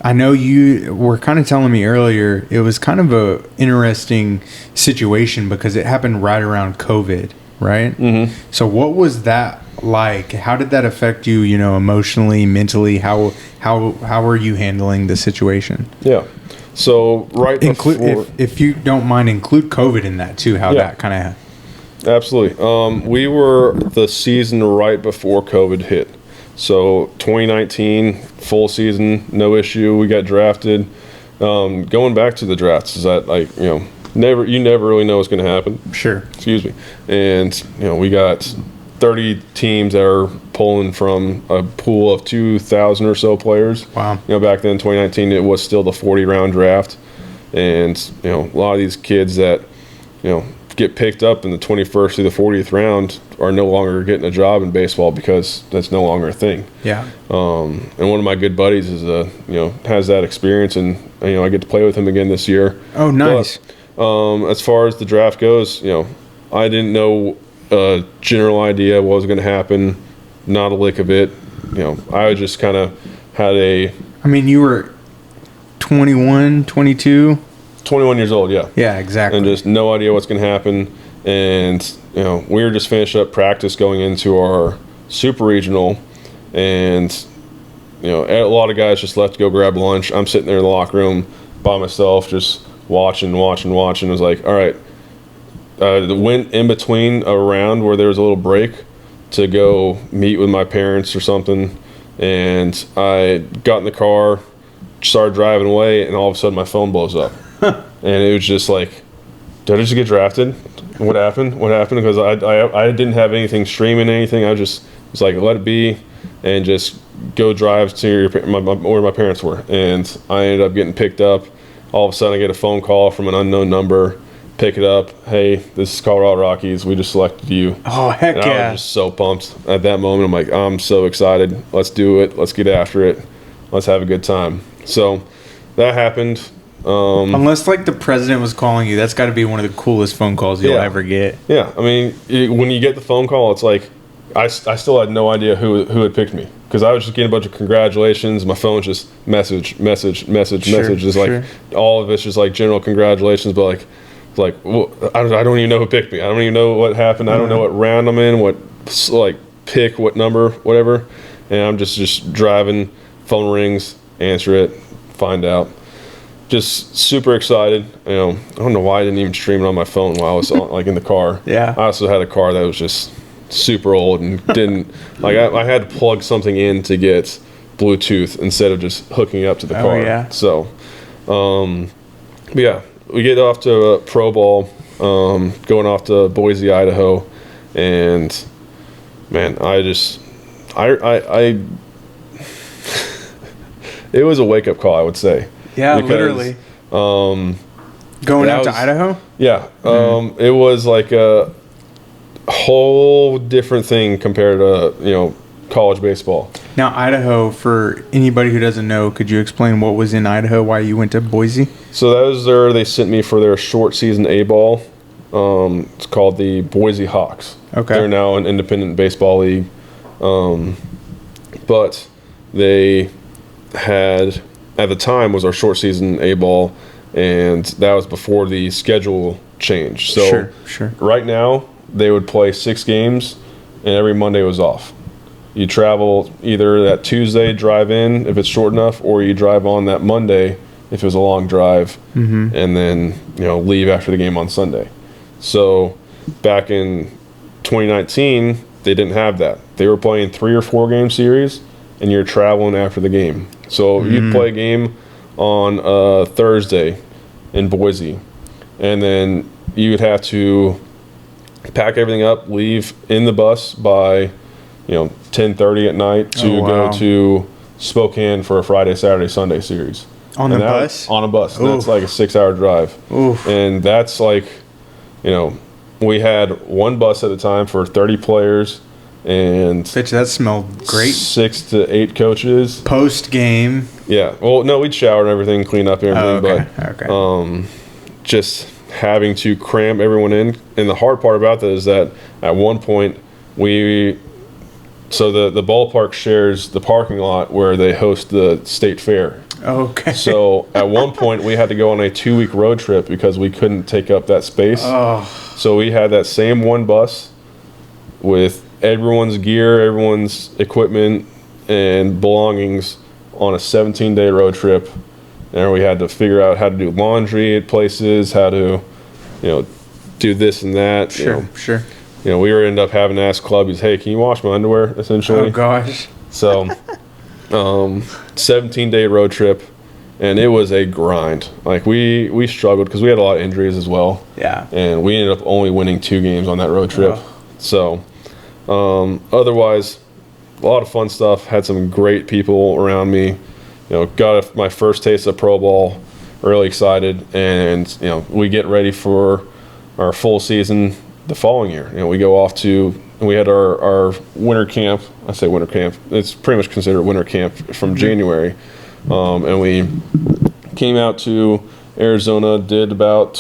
I know you were kind of telling me earlier it was kind of a interesting situation because it happened right around COVID, right? Mm-hmm. So what was that like? How did that affect you, emotionally, mentally? How were you handling the situation? Yeah. So before, if you don't mind, include COVID in that too. How that kind of absolutely. We were the season right before COVID hit. So 2019, full season, no issue. We got drafted. Going back to the drafts, is that you never really know what's going to happen. Sure. Excuse me. And we got 30 teams that are pulling from a pool of 2,000 or so players. Wow. Back then, 2019, it was still the 40-round draft, and a lot of these kids that get picked up in the 21st through the 40th round are no longer getting a job in baseball because that's no longer a thing. Yeah. And one of my good buddies is has that experience, and I get to play with him again this year. Oh, nice. But, as far as the draft goes, I didn't know a general idea what was going to happen. Not a lick of it. I just kind of had I mean, you were 21, 22. 21 years old, yeah. Yeah, exactly. And just no idea what's going to happen. And, we were just finishing up practice going into our super regional. And, a lot of guys just left to go grab lunch. I'm sitting there in the locker room by myself, just watching. It was like, all right. Went in between a round where there was a little break to go meet with my parents or something. And I got in the car, started driving away, and all of a sudden my phone blows up. And it was just like, did I just get drafted? What happened? Because I didn't have anything streaming, anything. I just was like, let it be, and just go drive to where my parents were. And I ended up getting picked up. All of a sudden, I get a phone call from an unknown number. Pick it up. Hey, this is Colorado Rockies. We just selected you. Oh, heck and yeah. I was just so pumped at that moment. I'm like, I'm so excited. Let's do it. Let's get after it. Let's have a good time. So that happened. Unless the president was calling you, that's got to be one of the coolest phone calls you'll ever get. Yeah, I mean, when you get the phone call, it's like I still had no idea who had picked me because I was just getting a bunch of congratulations. My phone's just message. Just like all of it's just like general congratulations, but well, I don't even know who picked me. I don't even know what happened. I don't know what round I'm in, what pick, what number, whatever. And I'm just driving. Phone rings, answer it, find out. Just super excited. I don't know why I didn't even stream it on my phone while I was in the car. Yeah. I also had a car that was just super old and didn't I had to plug something in to get Bluetooth instead of just hooking up to the car. Yeah. So, yeah, we get off to pro ball, going off to Boise, Idaho, and man, I it was a wake up call, I would say. Yeah, because, literally. Going out to Idaho? Yeah. It was like a whole different thing compared to, college baseball. Now, Idaho, for anybody who doesn't know, could you explain what was in Idaho, why you went to Boise? So that was they sent me for their short season A-ball. It's called the Boise Hawks. Okay. They're now an independent baseball league. But they had, at the time, was our short season A-ball, and that was before the schedule changed. So Sure. right now they would play 6 games, and every Monday was off. You travel either that Tuesday, drive in if it's short enough, or you drive on that Monday if it was a long drive, and then leave after the game on Sunday. So back in 2019, they didn't have that. They were playing 3 or 4 game series, and you're traveling after the game. So you'd play a game on Thursday in Boise, and then you'd have to pack everything up, leave in the bus by 10:30 at night to go to Spokane for a Friday, Saturday, Sunday series. On a bus? On a bus. That's like a 6-hour drive. Oof. And that's like, we had one bus at a time for 30 players and Bitch, that smelled great. 6 to 8 coaches. Post game. Yeah. Well, no, we'd shower and everything, clean up and everything, but just having to cram everyone in. And the hard part about that is that at one point so the ballpark shares the parking lot where they host the state fair. Okay. So at one point we had to go on a 2-week road trip because we couldn't take up that space. Oh. So we had that same one bus with everyone's gear, everyone's equipment, and belongings on a 17-day road trip. And we had to figure out how to do laundry at places, how to, do this and that. Sure. We were end up having to ask clubbies, hey, can you wash my underwear, essentially? Oh, gosh. So, 17-day road trip, and it was a grind. Like, we struggled because we had a lot of injuries as well. Yeah. And we ended up only winning 2 games on that road trip. Oh. So, otherwise, a lot of fun stuff. Had some great people around me. Got my first taste of pro ball. Really excited. And, we get ready for our full season the following year. We go off to, we had our winter camp. I say winter camp. It's pretty much considered winter camp from January. And we came out to Arizona, did about,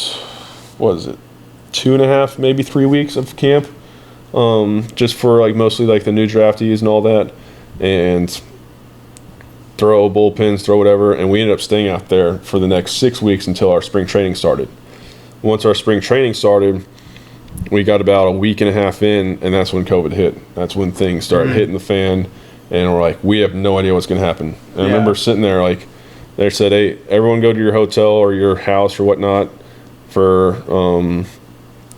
2.5, maybe 3 weeks of camp. Just for mostly the new draftees and all that. And throw bullpens, throw whatever. And we ended up staying out there for the next 6 weeks until our spring training started. Once our spring training started, we got about a week and a half in, and that's when COVID hit. That's when things started hitting the fan, and we're like, we have no idea what's going to happen. And I remember sitting there, they said, hey, everyone go to your hotel or your house or whatnot for,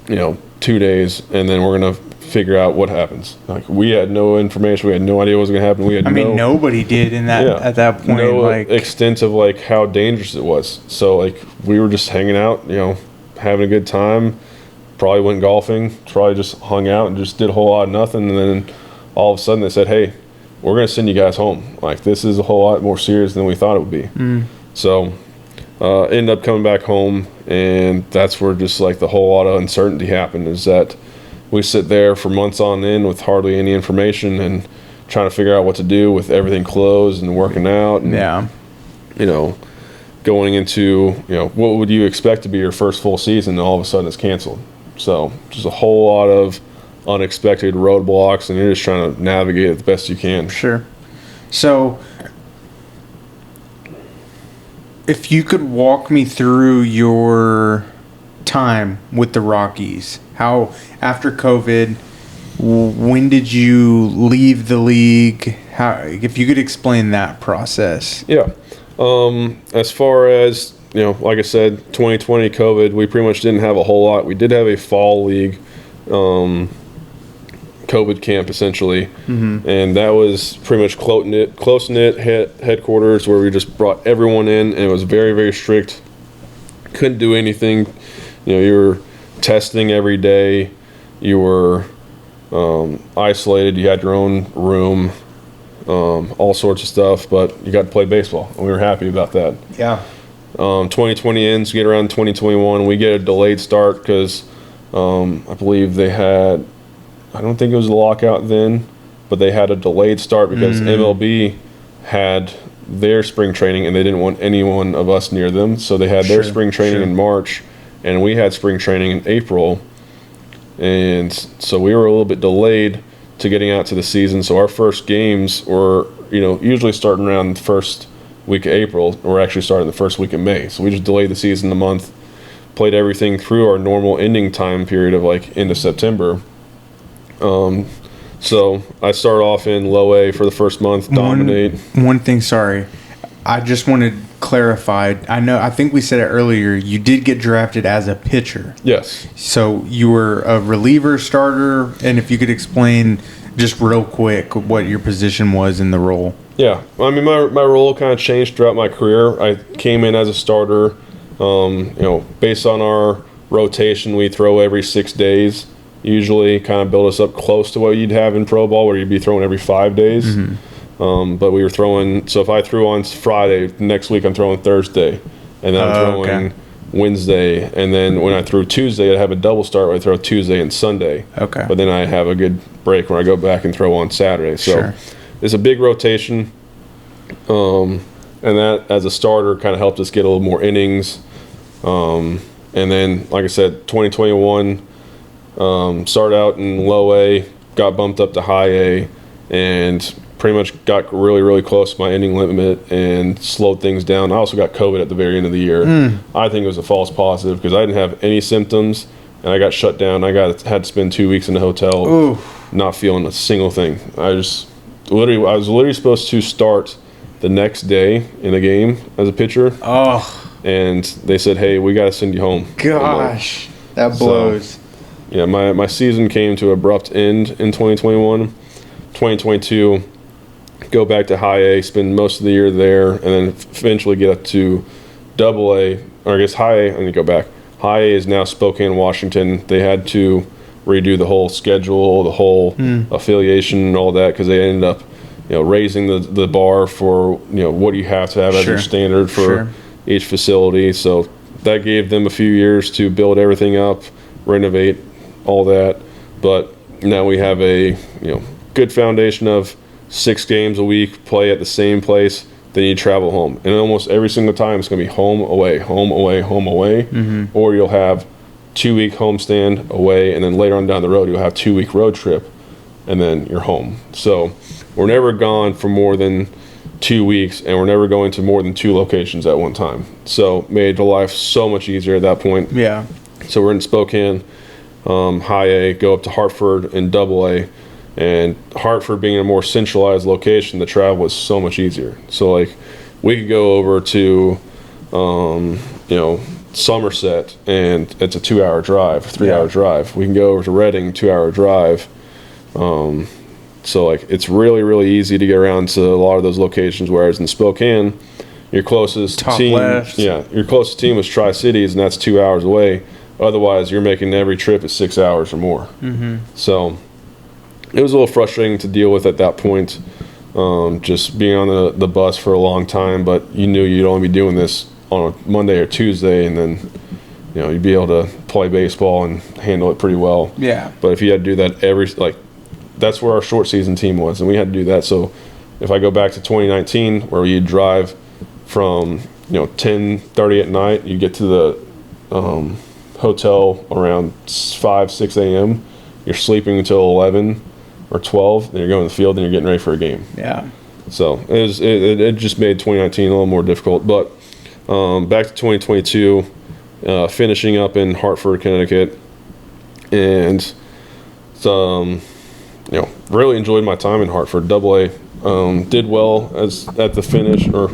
2 days, and then we're going to figure out what happens. We had no information. We had no idea what was going to happen. We had nobody did in that at that point. No extent of how dangerous it was. So we were just hanging out, having a good time. Probably went golfing, probably just hung out and just did a whole lot of nothing. And then all of a sudden they said, hey, we're going to send you guys home. This is a whole lot more serious than we thought it would be. So ended up coming back home, and that's where just the whole lot of uncertainty happened, is that we sit there for months on end with hardly any information and trying to figure out what to do with everything closed and working out. And, going into, what would you expect to be your first full season, and all of a sudden it's canceled. So just a whole lot of unexpected roadblocks, and you're just trying to navigate it the best you can. Sure. So if you could walk me through your time with the Rockies, how after COVID, when did you leave the league? How, if you could explain that process. Yeah. As far as, like I said, 2020 COVID, we pretty much didn't have a whole lot. We did have a fall league COVID camp, essentially. And that was pretty much close-knit headquarters where we just brought everyone in, and it was very, very strict. Couldn't do anything. You were testing every day. You were isolated. You had your own room. All sorts of stuff, but you got to play baseball, and we were happy about that. Yeah. 2020 ends, get around 2021, we get a delayed start because I believe they had, I don't think it was a lockout then, but they had a delayed start because MLB had their spring training, and they didn't want any one of us near them, so they had their spring training in March, and we had spring training in April, and so we were a little bit delayed to getting out to the season. So our first games were, usually starting around the first week of April. We're actually starting the first week of May. So we just delayed the season a month. played everything through our normal ending time period of like end of September. So I started off in low A for the first month, dominate. One thing, sorry. I just wanted clarified. I think we said it earlier. You did get drafted as a pitcher. Yes. So you were a reliever, starter, and if you could explain just real quick what your position was in the role. Yeah. I mean, my role kind of changed throughout my career. I came in as a starter. Based on our rotation, we throw every 6 days. Usually kind of build us up close to what you'd have in pro ball, where you'd be throwing every 5 days. Mm-hmm. But we were throwing, so if I threw on Friday, next week I'm throwing Thursday, and then I'm throwing Wednesday, and then when I threw Tuesday, I'd have a double start where I throw Tuesday and Sunday. Okay. But then I have a good break where I go back and throw on Saturday. So it's a big rotation, and that as a starter kind of helped us get a little more innings. And then, like I said, 2021. Started out in low A, got bumped up to high A, and pretty much got really, really close to my inning limit and slowed things down. I also got COVID at the very end of the year. I think it was a false positive because I didn't have any symptoms, and I got shut down. I had to spend 2 weeks in a hotel, not feeling a single thing. I was literally supposed to start the next day in a game as a pitcher. And they said, "Hey, we got to send you home." Gosh, that blows. So, yeah, my season came to an abrupt end in 2021. 2022, go back to high A, spend most of the year there, and then eventually get up to double A, or I guess high A. I need to go back. High A is now Spokane, Washington. They had to redo the whole schedule, the whole affiliation, and all that because they ended up, raising the bar for what do you have to have as your standard for each facility. So that gave them a few years to build everything up, renovate all that, but now we have a good foundation of 6 games a week, play at the same place, then you travel home, and almost every single time it's going to be home away, home away, home away, or you'll have 2-week homestand away, and then later on down the road you'll have 2-week road trip, and then you're home. So we're never gone for more than 2 weeks, and we're never going to more than 2 locations at one time. So made the life so much easier at that point. Yeah. So we're in Spokane, high A, go up to Hartford in double A, and Hartford being a more centralized location, the travel was so much easier. So like we could go over to, Somerset, and it's a 2-hour drive, 3-hour drive. We can go over to Reading, 2-hour drive. So like it's really, really easy to get around to a lot of those locations. Whereas in Spokane, your closest team was Tri-Cities, and that's 2 hours away. Otherwise, you're making every trip at 6 hours or more. So it was a little frustrating to deal with at that point, just being on the bus for a long time. But you knew you'd only be doing this on a Monday or Tuesday, and then you'd be able to play baseball and handle it pretty well. Yeah. But if you had to do that that's where our short season team was, and we had to do that. So if I go back to 2019, where you drive from 10:30 at night, you get to the hotel around 5-6 a.m. You're sleeping until 11 or 12, then you're going to the field and you're getting ready for a game. Yeah. So it just made 2019 a little more difficult. But back to 2022, finishing up in Hartford, Connecticut, and really enjoyed my time in Hartford. Double A, did well at the finish or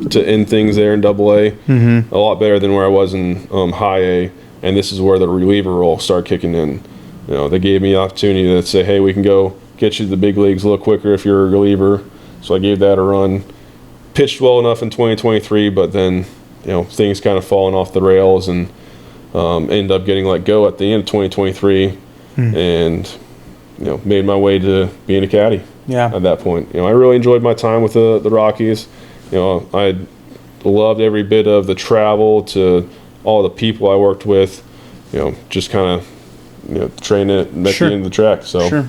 to end things there in Double A. A lot better than where I was in High A, and this is where the reliever role started kicking in. They gave me the opportunity to say, hey, we can go get you to the big leagues a little quicker if you're a reliever. So I gave that a run. Pitched well enough in 2023, but then things kind of falling off the rails, and ended up getting let go at the end of 2023, and made my way to being a caddy. Yeah. At that point, I really enjoyed my time with the Rockies. I loved every bit of the travel, to all the people I worked with. Just kind of training at the end of the track. So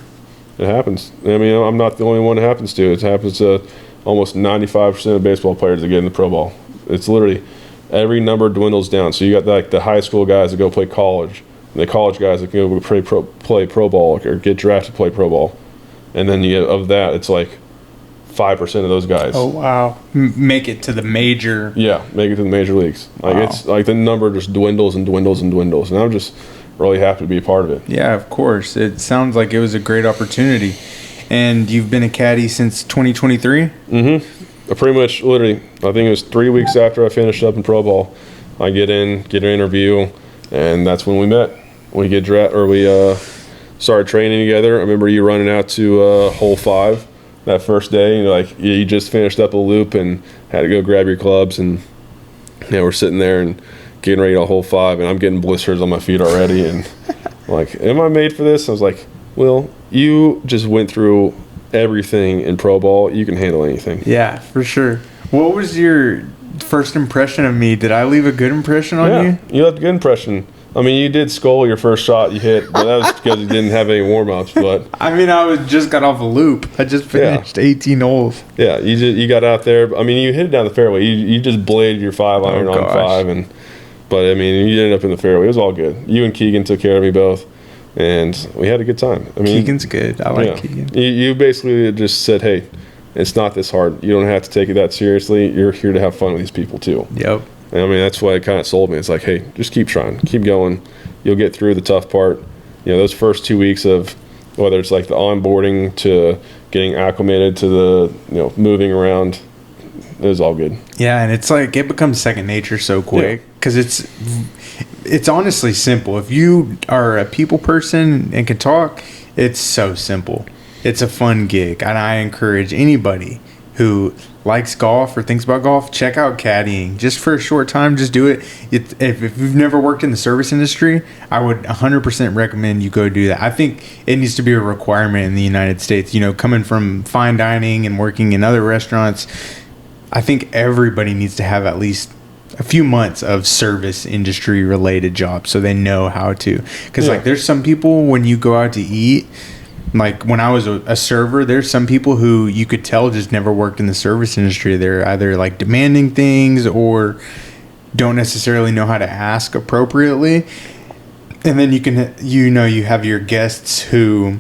it happens. I mean, I'm not the only one it happens to. It happens to almost 95% of baseball players that get in the pro ball. It's literally every number dwindles down. So you got like the high school guys that go play college, and the college guys that can go play pro ball or get drafted to play pro ball. And then of that, it's like 5% of those guys. Oh wow! Make it to the major. Yeah, make it to the major leagues. Like it's like the number just dwindles and dwindles and dwindles, and I'm just really happy to be a part of it. Yeah, of course. It sounds like it was a great opportunity. And you've been a caddy since 2023? Mm-hmm. I pretty much, literally, I think it was 3 weeks after I finished up in pro ball. I get an interview, and that's when we met. We started training together. I remember you running out to hole 5 that first day. And like you just finished up a loop and had to go grab your clubs, and we're sitting there and getting ready to hole 5, and I'm getting blisters on my feet already, and like, am I made for this? I was like, Will, you just went through everything in pro ball. You can handle anything. Yeah, for sure. What was your first impression of me? Did I leave a good impression on you? You left a good impression. I mean, you did skull your first shot you hit, but that was because you didn't have any warm-ups. But I mean, just got off a loop. I just finished 18 holes. Yeah, you got out there. I mean, you hit it down the fairway. You just bladed your 5-iron on 5, but I mean, you ended up in the fairway. It was all good. You and Keegan took care of me both, and we had a good time. I mean, Keegan's good. I like Keegan. You basically just said, hey, it's not this hard. You don't have to take it that seriously. You're here to have fun with these people too. Yep. And I mean, that's why it kind of sold me. It's like, hey, just keep trying, keep going. You'll get through the tough part. Those first 2 weeks of whether it's like the onboarding to getting acclimated to the, moving around, it was all good. Yeah, and it's like it becomes second nature so quick because it's honestly simple. If you are a people person and can talk, it's so simple. It's a fun gig, and I encourage anybody who likes golf or thinks about golf, check out caddying just for a short time. Just do it. If you've never worked in the service industry, I would 100% recommend you go do that. I think it needs to be a requirement in the United States. Coming from fine dining and working in other restaurants, I think everybody needs to have at least a few months of service industry related jobs so they know how to. Because like there's some people when you go out to eat, like when I was a server, there's some people who you could tell just never worked in the service industry. They're either like demanding things or don't necessarily know how to ask appropriately. And then you have your guests who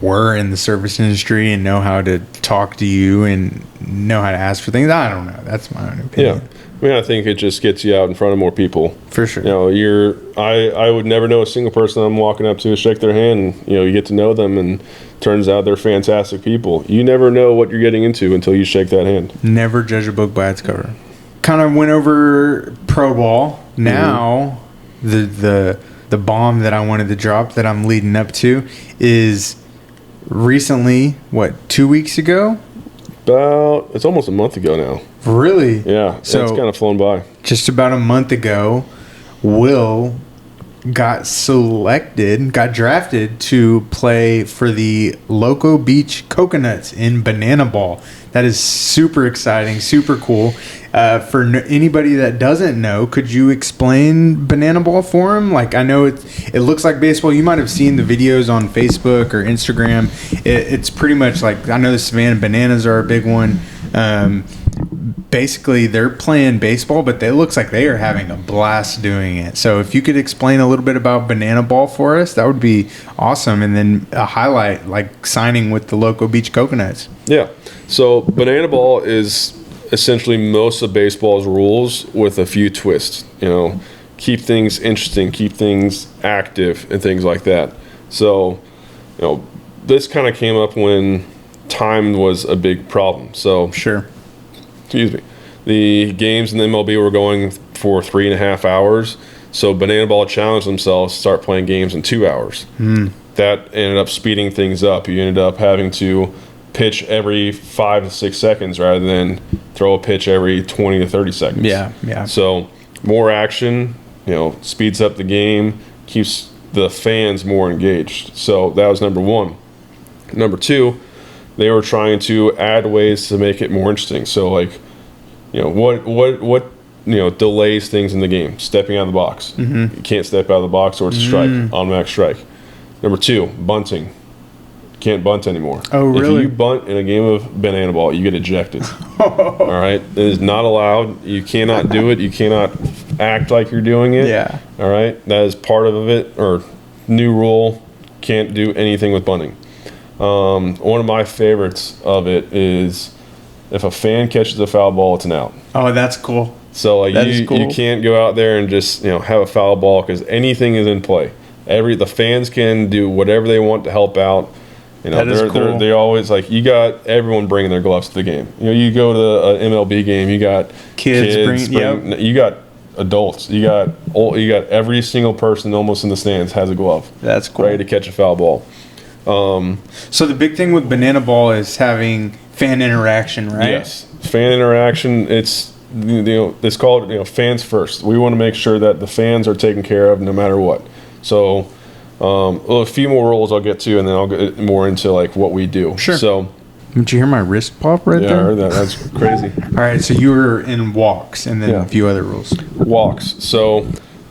were in the service industry and know how to talk to you and know how to ask for things. I don't know. That's my own opinion. Yeah. I mean, I think it just gets you out in front of more people. For sure. I would never know a single person I'm walking up to, shake their hand, and, you get to know them, and turns out they're fantastic people. You never know what you're getting into until you shake that hand. Never judge a book by its cover. Kind of went over pro ball. Now, the bomb that I wanted to drop that I'm leading up to is recently, 2 weeks ago? It's almost a month ago now. Really? Yeah. So it's kind of flown by. Just about a month ago, Will got drafted to play for the Loco Beach Coconuts in Banana Ball. That is super exciting, super cool. For anybody that doesn't know, could you explain Banana Ball for him? Like, I know it looks like baseball. You might have seen the videos on Facebook or Instagram. It's pretty much like, I know the Savannah Bananas are a big one. Basically, they're playing baseball, but it looks like they are having a blast doing it. So if you could explain a little bit about Banana Ball for us, that would be awesome. And then a highlight, like signing with the Loco Beach Coconuts. Yeah. So Banana Ball is essentially most of baseball's rules with a few twists. Keep things interesting, keep things active, and things like that. So, this kind of came up when time was a big problem. So sure. Excuse me. The games in the MLB were going for 3.5 hours. So Banana Ball challenged themselves to start playing games in 2 hours. That ended up speeding things up. You ended up having to pitch every 5 to 6 seconds rather than throw a pitch every 20 to 30 seconds. Yeah. So more action, speeds up the game, keeps the fans more engaged. So that was number one. Number two, they were trying to add ways to make it more interesting. So like, what delays things in the game? Stepping out of the box. You can't step out of the box or it's a strike, automatic strike. Number two, bunting. Can't bunt anymore. Oh, really? If you bunt in a game of Banana Ball, you get ejected. All right? It is not allowed. You cannot do it. You cannot act like you're doing it. Yeah. All right? That is part of it, or new rule. Can't do anything with bunting. One of my favorites of it is if a fan catches a foul ball, it's an out. Oh, that's cool. So like you cool. can't go out there and just have a foul ball because anything is in play. The fans can do whatever they want to help out. That is cool. They're always like, you got everyone bringing their gloves to the game. You go to an MLB game, you got kids you got adults, you got every single person almost in the stands has a glove. That's cool. Ready to catch a foul ball. So the big thing with banana ball is having fan interaction, right? Yes, fan interaction. It's it's called fans first. We want to make sure that the fans are taken care of no matter what. So a few more rules I'll get to, and then I'll get more into like what we do. Sure. So did you hear my wrist pop right there? Yeah, I heard that. That's crazy. All right, so you were in walks, and then a few other rules. Walks. So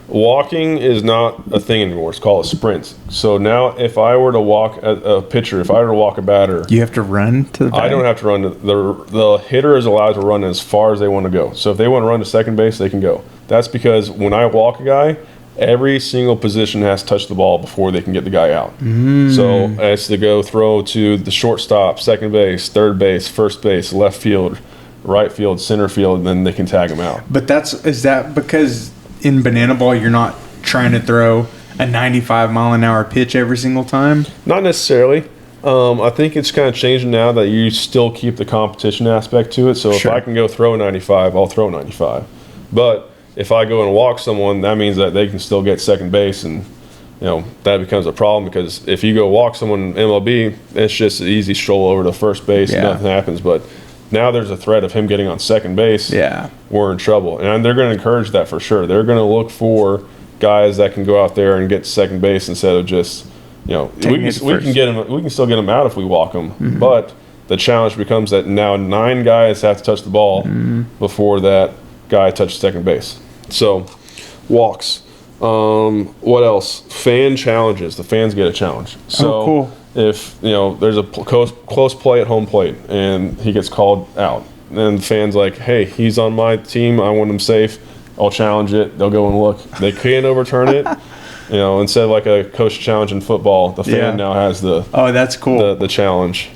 walking is not a thing anymore. It's called a sprint. So now if I were to walk a pitcher, if I were to walk a batter, you have to run to the bag? I don't have to run. The hitter is allowed to run as far as they want to go. So if they want to run to second base, they can go. That's because when I walk a guy, every single position has to touch the ball before they can get the guy out. So as to go throw to the shortstop, second base, third base, first base, left field, right field, center field, and then they can tag them out. But is that because in banana ball you're not trying to throw a 95-mile-an-hour pitch every single time? Not necessarily. I think it's kind of changing now that you still keep the competition aspect to it. So if I can go throw 95, I'll throw 95. But if I go and walk someone, that means that they can still get second base, and that becomes a problem because if you go walk someone in MLB, it's just an easy stroll over to first base and nothing happens. But now there's a threat of him getting on second base. Yeah, we're in trouble, and they're going to encourage that for sure. They're going to look for guys that can go out there and get second base instead of just we can still get them out if we walk them, but the challenge becomes that now 9 guys have to touch the ball before that guy touches second base. So walks. What else? Fan challenges. The fans get a challenge. So cool. If there's a close play at home plate and he gets called out, then the fans like, hey, he's on my team, I want him safe, I'll challenge it. They'll go and look. They can overturn it. Instead of like a coach challenge in football, the fan now has that's cool. The challenge.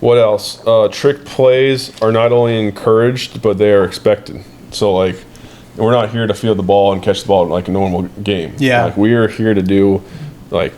What else? Trick plays are not only encouraged, but they are expected. So like, we're not here to field the ball and catch the ball like a normal game. Yeah. Like we are here to do like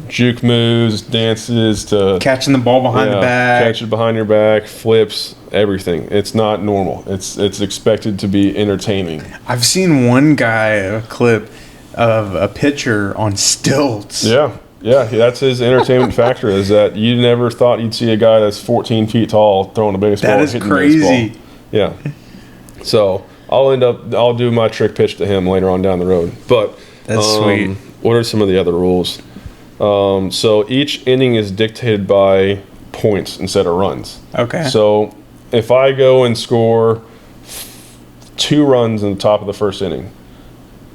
juke moves, dances, to catching the ball behind the back, catch it behind your back, flips, everything. It's not normal. It's expected to be entertaining. I've seen one guy, a clip of a pitcher on stilts. Yeah, that's his entertainment factor. Is that you never thought you'd see a guy that's 14 feet tall throwing a baseball. That is crazy. Yeah. So I'll do my trick pitch to him later on down the road. But that's sweet. What are some of the other rules? So each inning is dictated by points instead of runs. Okay. So if I go and score 2 runs in the top of the first inning,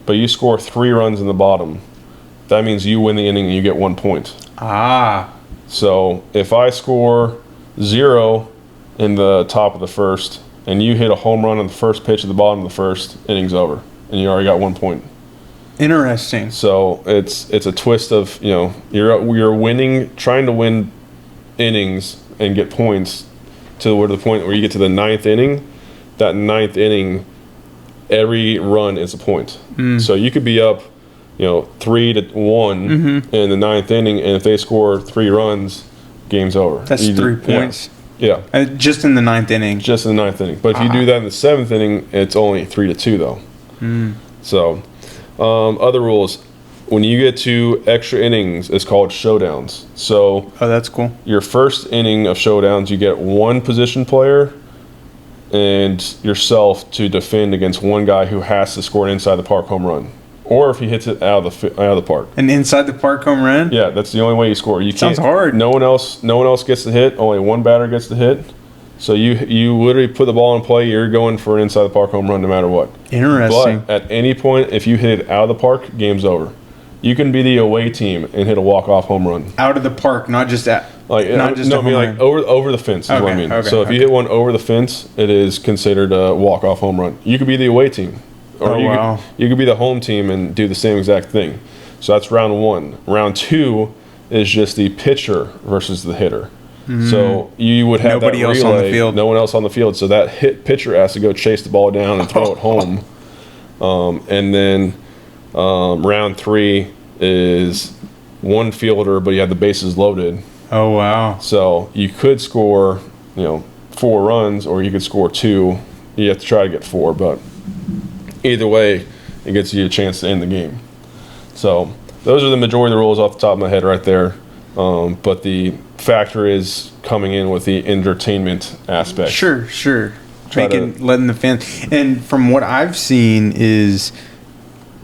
but you score 3 runs in the bottom, that means you win the inning and you get 1 point. So if I score 0 in the top of the first and you hit a home run on the first pitch at the bottom of the first, inning's over and you already got 1 point. Interesting. So it's a twist of you're winning, trying to win innings and get points to the point where you get to the 9th inning. That 9th inning, every run is a point. So you could be up 3-1 in the 9th inning, and if they score 3 runs, game's over. That's 3 points. Yeah. Just in the 9th inning. Just in the 9th inning. But if you do that in the 7th inning, it's only 3-2 though. So. Other rules. When you get to extra innings, it's called showdowns. So, that's cool. Your first inning of showdowns, you get 1 position player and yourself to defend against 1 guy who has to score an inside the park home run, or if he hits it out of the park. An inside the park home run? Yeah, that's the only way you score. Sounds hard. No one else gets the hit. Only 1 batter gets the hit. So you literally put the ball in play, you're going for an inside the park home run no matter what. Interesting. But at any point, if you hit it out of the park, game's over. You can be the away team and hit a walk-off home run. Out of the park, not just at... over the fence is what I mean. So if you hit one over the fence, it is considered a walk-off home run. You could be the away team. Or you could be the home team and do the same exact thing. So that's round 1. Round 2 is just the pitcher versus the hitter. So you would have Nobody that else relay, on the field. no one else on the field. So that pitcher has to go chase the ball down and throw it home. And then round 3 is one fielder, but you have the bases loaded. Oh, wow. So you could score, 4 runs, or you could score 2. You have to try to get 4, but either way, it gets you a chance to end the game. So those are the majority of the rules off the top of my head right there. But the factor is coming in with the entertainment aspect. Sure. Letting the fans. And from what I've seen is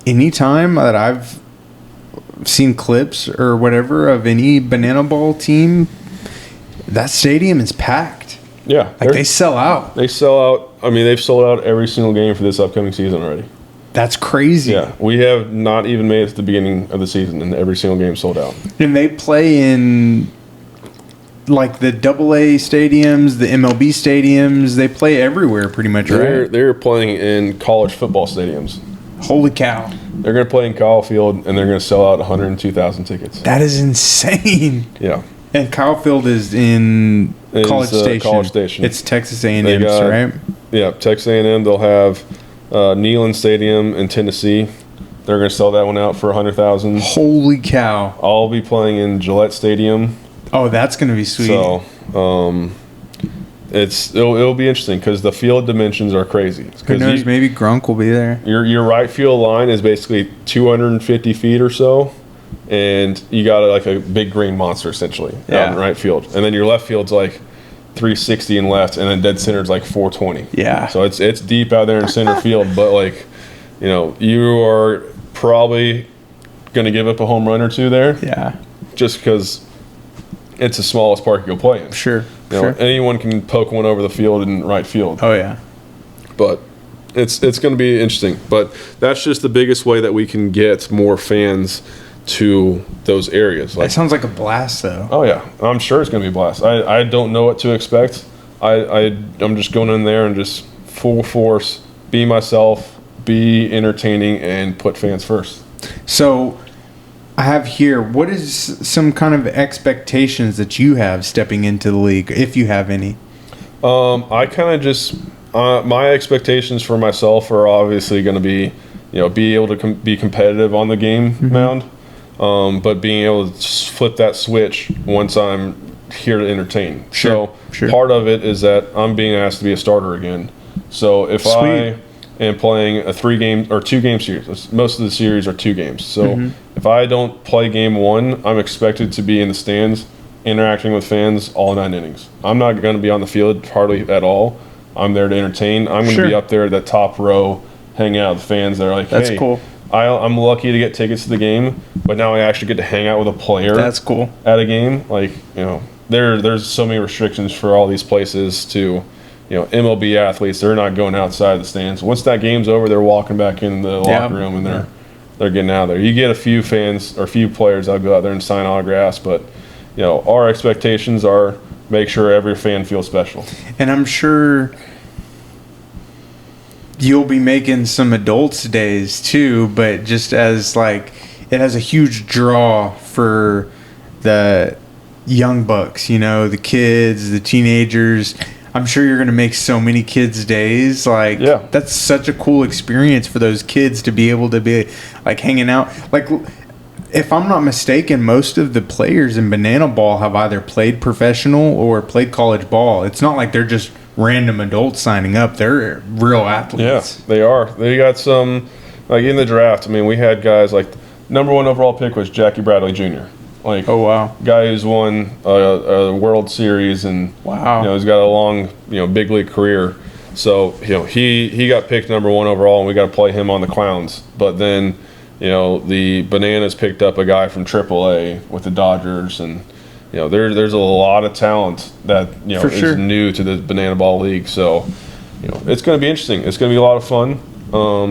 anytime that I've seen clips or whatever of any banana ball team, that stadium is packed. Yeah. Like they sell out. They sell out. I mean, they've sold out every single game for this upcoming season already. That's crazy. Yeah. We have not even made it to the beginning of the season, and every single game sold out. And they play in like the AA stadiums, the MLB stadiums. They play everywhere pretty much, right? They're playing in college football stadiums. Holy cow. They're going to play in Kyle Field, and they're going to sell out 102,000 tickets. That is insane. Yeah. And Kyle Field is in College Station. College Station. It's Texas A&M, right? Yeah, Texas A&M. They'll have Neyland Stadium in Tennessee. They're going to sell that one out for 100,000. Holy cow. I'll be playing in Gillette Stadium. Oh, that's going to be sweet. So, it'll be interesting because the field dimensions are crazy. Who knows? Maybe Grunk will be there. Your right field line is basically 250 feet or so, and you got like a big green monster essentially out in right field, and then your left field's like 360 in left, and then dead center's like 420. Yeah. So it's deep out there in center field, but like, you are probably going to give up a home run or two there. Yeah. Just because it's the smallest park you'll play in. Sure. Anyone can poke one over the field in right field. Oh yeah. But it's going to be interesting. But that's just the biggest way that we can get more fans to those areas. That sounds like a blast, though. Oh yeah, I'm sure it's going to be a blast. I don't know what to expect. I'm just going in there and just full force, be myself, be entertaining, and put fans first. So I have here, what is some kind of expectations that you have stepping into the league, if you have any? I kind of just my expectations for myself are obviously going to be, be able to be competitive on the game mound, but being able to flip that switch once I'm here to entertain. Sure. Part of it is that I'm being asked to be a starter again. So if I am playing a 3-game or 2-game series, most of the series are 2 games. So if I don't play game 1, I'm expected to be in the stands interacting with fans all 9 innings. I'm not going to be on the field hardly at all. I'm there to entertain. I'm going to be up there at that top row hanging out with fans that are like, that's hey, cool. I'm lucky to get tickets to the game, but now I actually get to hang out with a player. That's cool. At a game. Like, there's so many restrictions for all these places to, MLB athletes, they're not going outside the stands. Once that game's over, they're walking back in the locker room and they're getting out of there. You get a few fans or a few players that'll go out there and sign autographs, but our expectations are make sure every fan feels special. And I'm sure you'll be making some adults days too, but just as like it has a huge draw for the young bucks, the kids, the teenagers. I'm sure you're going to make so many kids' days. Like, that's such a cool experience for those kids to be able to be, like, hanging out. Like, if I'm not mistaken, most of the players in banana ball have either played professional or played college ball. It's not like they're just random adults signing up. They're real athletes. Yeah, they are. They got some, like, in the draft, we had guys like, number 1 overall pick was Jackie Bradley Jr., like, oh wow, guy who's won a World Series and he's got a long big league career. So he got picked number 1 overall, and we got to play him on the Clowns. But then the Bananas picked up a guy from AAA with the Dodgers, and there's a lot of talent that is new to the Banana Ball League. So it's going to be interesting. It's going to be a lot of fun.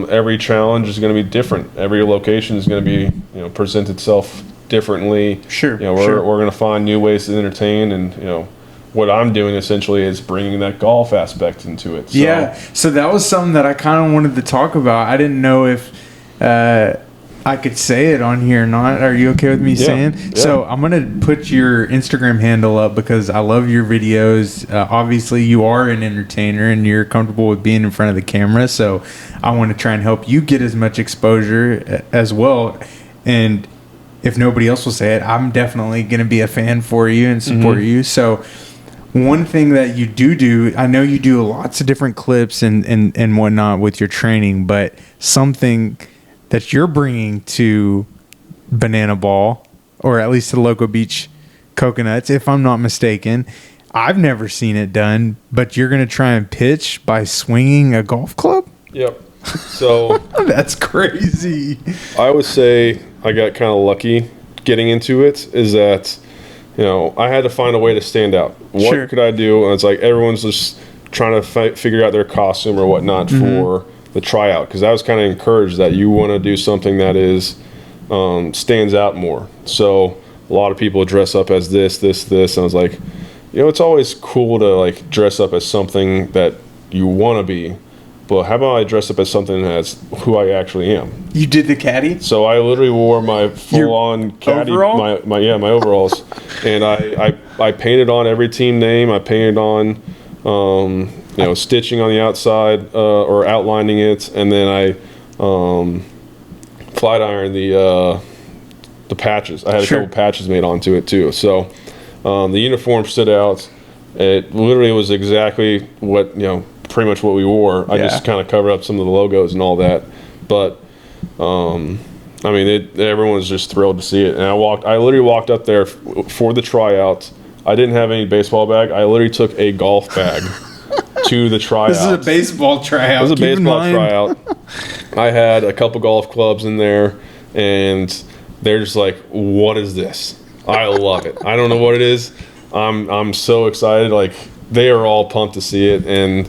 Every challenge is going to be different. Every location is going to be present itself differently. Sure. We're going to find new ways to entertain, and what I'm doing essentially is bringing that golf aspect into it. So. Yeah. So that was something that I kind of wanted to talk about. I didn't know if I could say it on here, not? Are you okay with me saying? Yeah. So I'm going to put your Instagram handle up because I love your videos. Obviously, you are an entertainer and you're comfortable with being in front of the camera. So I want to try and help you get as much exposure as well. And if nobody else will say it, I'm definitely going to be a fan for you and support you. So one thing that you do, I know you do lots of different clips and whatnot with your training, but something that you're bringing to Banana Ball, or at least to Loco Beach Coconuts, if I'm not mistaken, I've never seen it done, but you're going to try and pitch by swinging a golf club? Yep. So that's crazy. I would say I got kind of lucky getting into it, is that, you know, I had to find a way to stand out. What could I do? And it's like everyone's just trying to figure out their costume or whatnot for the tryout, because I was kind of encouraged that you want to do something that is stands out more. So a lot of people dress up as this. And I was like, you know, it's always cool to like dress up as something that you want to be, but how about I dress up as something that's who I actually am? You did the caddy? So I literally wore my full-on caddy, overall? my overalls, and I painted on every team name. I painted on you know, stitching on the outside or outlining it, and then I flat ironed the patches. I had a couple patches made onto it too. So the uniform stood out. It literally was exactly what, you know, pretty much what we wore. I just kind of covered up some of the logos and all that. But I mean, everyone was just thrilled to see it. And I literally walked up there for the tryout. I didn't have any baseball bag. I literally took a golf bag to the tryout. This is a baseball tryout. It was a baseball tryout. I had a couple golf clubs in there, and they're just like, "What is this?" I love it. I don't know what it is. I'm so excited. Like, they are all pumped to see it, and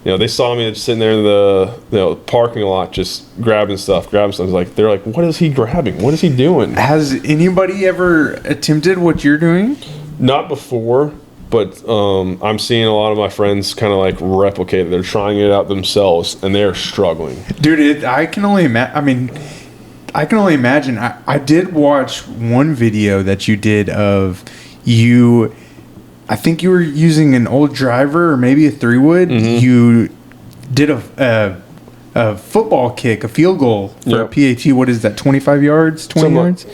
you know, they saw me just sitting there in the parking lot, just grabbing stuff. They're like, "What is he grabbing? What is he doing?" Has anybody ever attempted what you're doing? Not before, but I'm seeing a lot of my friends kind of like replicate it. They're trying it out themselves, and they're struggling. Dude, I can only imagine. I did watch one video that you did of you. I think you were using an old driver or maybe a 3-wood. You did a football kick, a field goal for a PAT. What is that, 25 yards, 20 yards?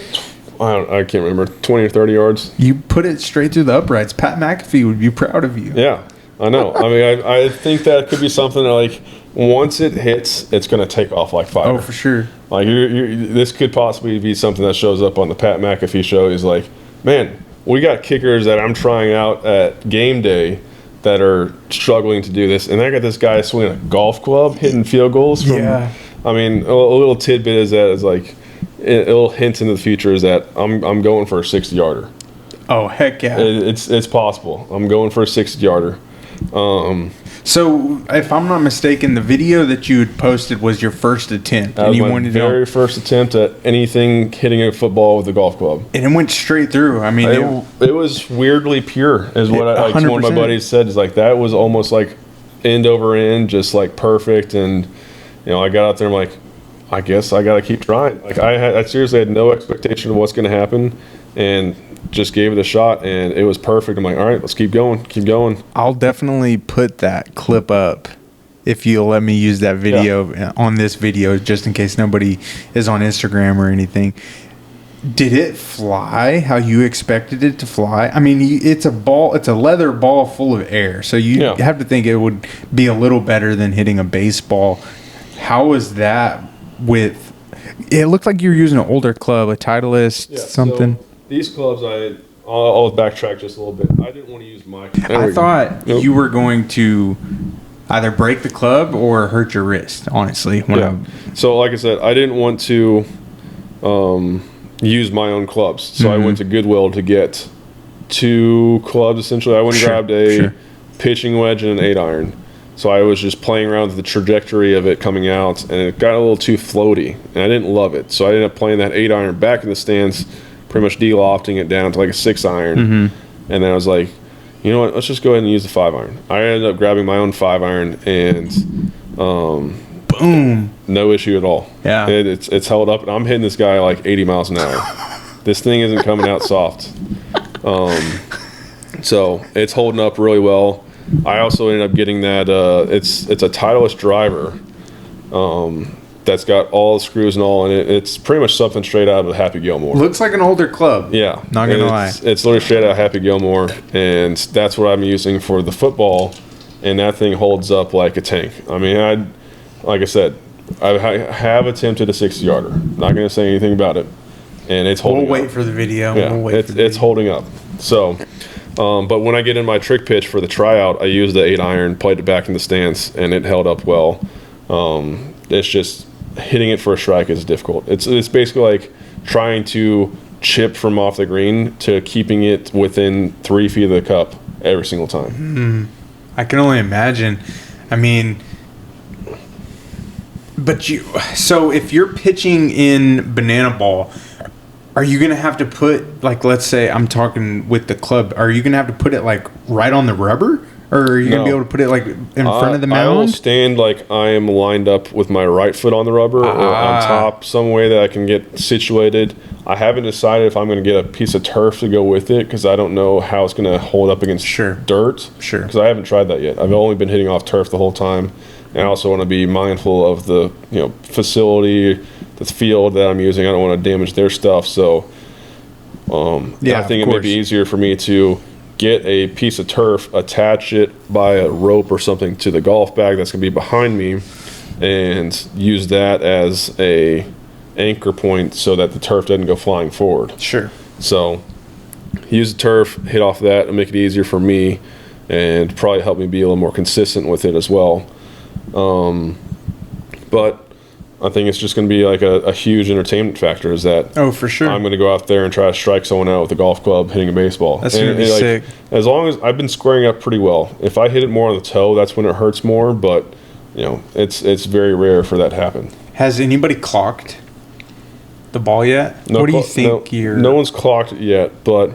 I can't remember, 20 or 30 yards. You put it straight through the uprights. Pat McAfee would be proud of you. Yeah, I know. I mean, I think that could be something that, like, once it hits, it's going to take off like fire. Oh, for sure. Like, this could possibly be something that shows up on the Pat McAfee show. He's like, man, we got kickers that I'm trying out at game day that are struggling to do this, and I got this guy swinging a golf club, hitting field goals from. I mean, a little tidbit is that is like, it'll hint into the future is that I'm going for a 60-yarder. Oh, heck yeah! It's possible. I'm going for a 60-yarder. So, if I'm not mistaken, the video that you had posted was your first attempt. That was my very first attempt at anything hitting a football with a golf club. And it went straight through. I mean, it was weirdly pure, is what one of my buddies said. Is like, that was almost like end over end, just like perfect. And, you know, I got out there, I'm like, I guess I got to keep trying. Like, I seriously had no expectation of what's going to happen, and just gave it a shot, and it was perfect. I'm like, all right, let's keep going. I'll definitely put that clip up if you'll let me use that video on this video, just in case nobody is on Instagram or anything. Did it fly how you expected it to fly? I mean, it's a leather ball full of air, so you have to think it would be a little better than hitting a baseball. How was that with? It looked like you were using an older club, a Titleist, something. So these clubs, I'll backtrack just a little bit. I didn't want to use my. I thought you were going to either break the club or hurt your wrist, honestly. So, like I said, I didn't want to use my own clubs. So I went to Goodwill to get 2 clubs, essentially. I went and grabbed a pitching wedge and an 8-iron. So I was just playing around with the trajectory of it coming out, and it got a little too floaty, and I didn't love it. So I ended up playing that 8-iron back in the stands, pretty much de-lofting it down to like a 6-iron. And then I was like, you know what, let's just go ahead and use the 5-iron. I ended up grabbing my own 5-iron and boom. No issue at all. Yeah. It's held up, and I'm hitting this guy like 80 miles an hour. This thing isn't coming out soft. So it's holding up really well. I also ended up getting that. It's a Titleist driver. That's got all the screws and all in it. It's pretty much something straight out of a Happy Gilmore. Looks like an older club. Yeah. Not gonna lie. It's literally straight out of Happy Gilmore, and that's what I'm using for the football, and that thing holds up like a tank. I mean, like I said, I have attempted a 60-yarder. Not going to say anything about it, and it's holding up. We'll wait for the video. Yeah, it's holding up. So, but when I get in my trick pitch for the tryout, I used the 8-iron, played it back in the stance, and it held up well. It's just hitting it for a strike is difficult. It's basically like trying to chip from off the green to keeping it within 3 feet of the cup every single time. I can only imagine. I mean, so if you're pitching in banana ball, are you going to have to put, like, let's say I'm talking with the club, are you going to have to put it like right on the rubber? Or are you going to be able to put it like in front of the mound? I will stand like I am lined up with my right foot on the rubber or on top, some way that I can get situated. I haven't decided if I'm going to get a piece of turf to go with it because I don't know how it's going to hold up against dirt. Sure. Because I haven't tried that yet. I've only been hitting off turf the whole time. And I also want to be mindful of the facility, the field that I'm using. I don't want to damage their stuff. So I think it may be easier for me to get a piece of turf, attach it by a rope or something to the golf bag that's going to be behind me, and use that as a anchor point so that the turf doesn't go flying forward. Sure. So use the turf, hit off that, and make it easier for me, and probably help me be a little more consistent with it as well. But I think it's just going to be like a huge entertainment factor is that for sure. I'm going to go out there and try to strike someone out with a golf club hitting a baseball. That's going to be sick. As long as I've been squaring up pretty well. If I hit it more on the toe, that's when it hurts more, but it's very rare for that to happen. Has anybody clocked the ball yet? No, what do you think no one's clocked it yet, but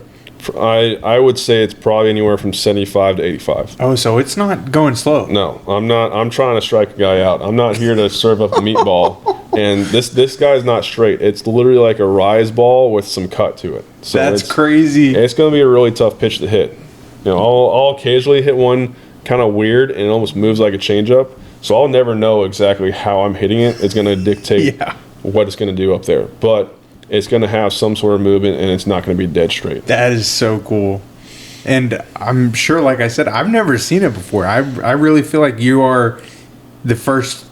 I would say it's probably anywhere from 75 to 85. Oh, so it's not going slow. No, I'm not. I'm trying to strike a guy out. I'm not here to serve up a meatball. And this guy's not straight. It's literally like a rise ball with some cut to it. So that's crazy. It's going to be a really tough pitch to hit. I'll occasionally hit one kind of weird and it almost moves like a changeup. So I'll never know exactly how I'm hitting it. It's going to dictate what it's going to do up there. But it's going to have some sort of movement, and it's not going to be dead straight. That is so cool. And I'm sure, like I said, I've never seen it before. I really feel like you are the first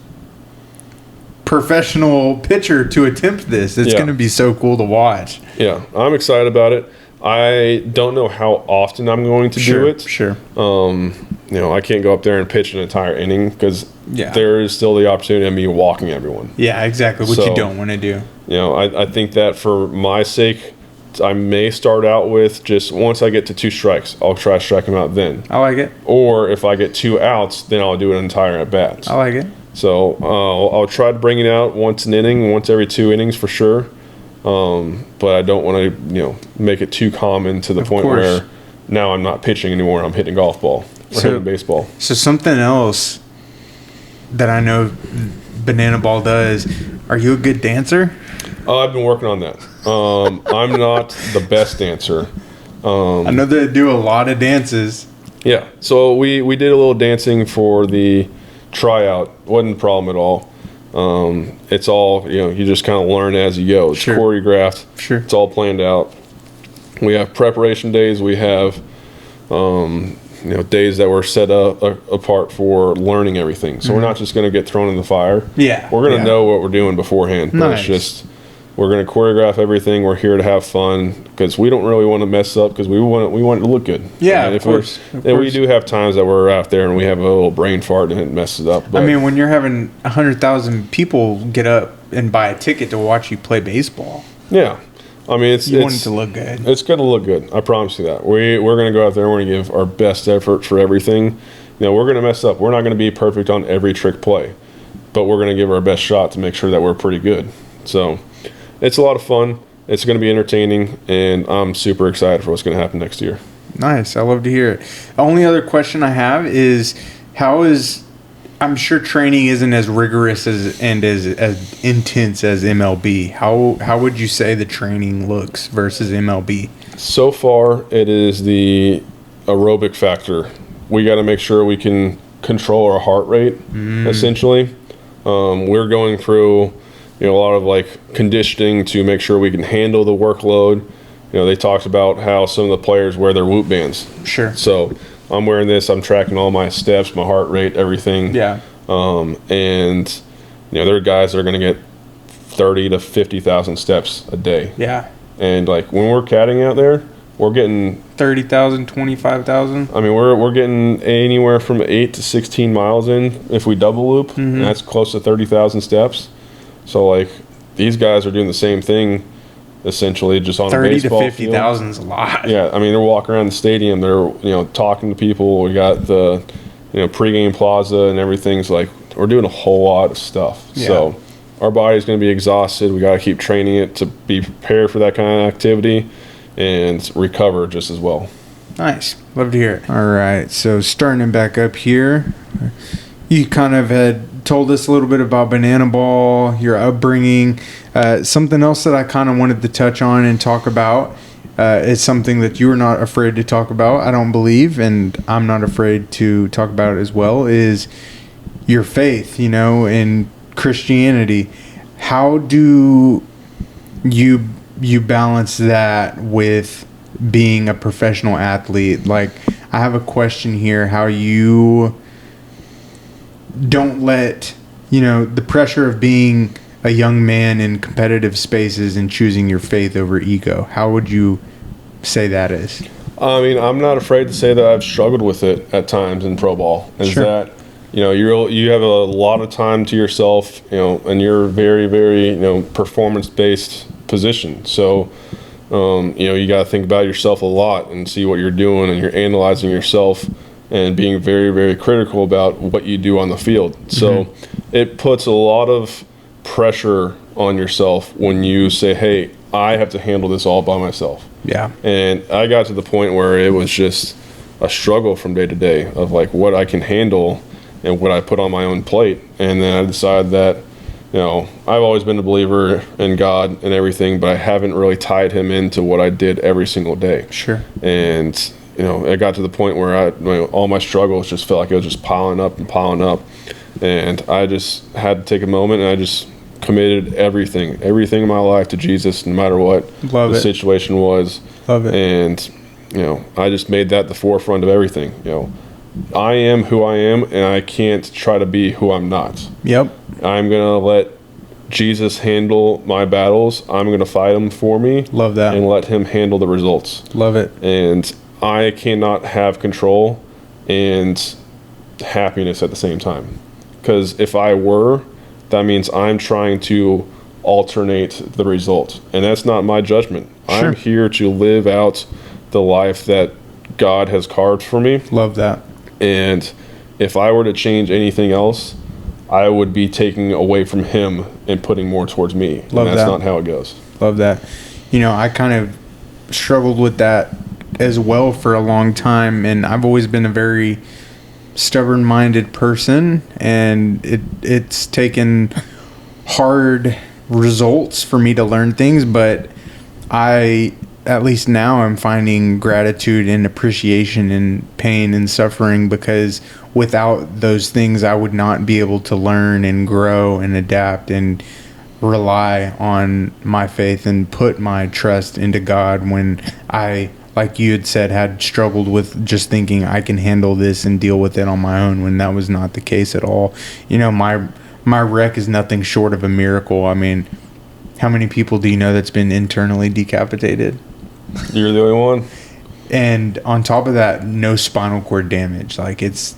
professional pitcher to attempt this. It's going to be so cool to watch. Yeah, I'm excited about it. I don't know how often I'm going to do it. Sure. I can't go up there and pitch an entire inning because there is still the opportunity of me walking everyone. Yeah, exactly. What you don't want to do. I think that for my sake, I may start out with just once I get to 2 strikes, I'll try to strike them out then. I like it. Or if I get 2 outs, then I'll do an entire at bat. I like it. So I'll try to bring it out once an inning, once every 2 innings for sure. But I don't want to make it too common to the point where now I'm not pitching anymore. I'm hitting a golf ball or hitting baseball. So something else that I know banana ball does. Are you a good dancer? I've been working on that. I'm not the best dancer. I know they do a lot of dances. Yeah. So we did a little dancing for the tryout. Wasn't a problem at all. It's all, you just kind of learn as you go. It's choreographed. Sure. It's all planned out. We have preparation days. We have, days that were set up apart for learning everything. So we're not just going to get thrown in the fire. Yeah. We're going to know what we're doing beforehand. But it's just, we're going to choreograph everything. We're here to have fun because we don't really want to mess up because we want it to look good. Yeah, of course. We do have times that we're out there and we have a little brain fart and it messes up. But, I mean, when you're having 100,000 people get up and buy a ticket to watch you play baseball. Yeah. I mean, you want it to look good. It's going to look good. I promise you that. We're going to go out there and we're going to give our best effort for everything. We're going to mess up. We're not going to be perfect on every trick play, but we're going to give our best shot to make sure that we're pretty good. So it's a lot of fun. It's going to be entertaining, and I'm super excited for what's going to happen next year. Nice. I love to hear it. The only other question I have is, how is I'm sure training isn't as rigorous as intense as MLB. How would you say the training looks versus MLB? So far, it is the aerobic factor. We got to make sure we can control our heart rate, essentially. We're going through, a lot of like conditioning to make sure we can handle the workload. They talked about how some of the players wear their Whoop bands. Sure. So I'm wearing this. I'm tracking all my steps, my heart rate, everything. Yeah. And there are guys that are going to get 30 to 50,000 steps a day. Yeah. And like when we're catting out there, we're getting 30,000, 25,000. I mean, we're getting anywhere from 8 to 16 miles in if we double loop, and that's close to 30,000 steps. So like these guys are doing the same thing, essentially, just on a baseball 30 to 50,000 is a lot. Yeah, I mean they're walking around the stadium, they're talking to people. We got the pregame plaza and everything's like we're doing a whole lot of stuff. Yeah. So our body's going to be exhausted. We got to keep training it to be prepared for that kind of activity and recover just as well. Nice. Love to hear it. All right. So starting back up here, you kind of had told us a little bit about Banana Ball, your upbringing. Something else that I kind of wanted to touch on and talk about is something that you are not afraid to talk about, I don't believe, and I'm not afraid to talk about it as well, is your faith, in Christianity. How do you balance that with being a professional athlete? Like, I have a question here, how you don't let, the pressure of being a young man in competitive spaces and choosing your faith over ego. How would you say that is? I mean, I'm not afraid to say that I've struggled with it at times in pro ball. Is Sure. that, you have a lot of time to yourself, and you're very, very, performance-based position. So, you got to think about yourself a lot and see what you're doing, and you're analyzing yourself and being very, very critical about what you do on the field. So it puts a lot of pressure on yourself when you say, hey, I have to handle this all by myself. Yeah. And I got to the point where it was just a struggle from day to day of like what I can handle and what I put on my own plate. And then I decided that, I've always been a believer in God and everything, but I haven't really tied him into what I did every single day. Sure. And, it got to the point where all my struggles just felt like it was just piling up and piling up. And I just had to take a moment, and I just committed everything in my life to Jesus, no matter what the situation was. Love it. And, I just made that the forefront of everything. I am who I am, and I can't try to be who I'm not. Yep. I'm going to let Jesus handle my battles. I'm going to fight them for me. Love that. And let him handle the results. Love it. And I cannot have control and happiness at the same time. Because if I were, that means I'm trying to alternate the result. And that's not my judgment. Sure. I'm here to live out the life that God has carved for me. Love that. And if I were to change anything else, I would be taking away from him and putting more towards me. Love and that's that. not how it goes. Love that. I kind of struggled with that as well for a long time, and I've always been a very stubborn-minded person, and it's taken hard results for me to learn things, but at least now I'm finding gratitude and appreciation in pain and suffering, because without those things I would not be able to learn and grow and adapt and rely on my faith and put my trust into God when I, like you had said, had struggled with just thinking I can handle this and deal with it on my own, when that was not the case at all. My wreck is nothing short of a miracle. I mean, how many people do you know that's been internally decapitated? You're the only one. And on top of that, no spinal cord damage. Like, it's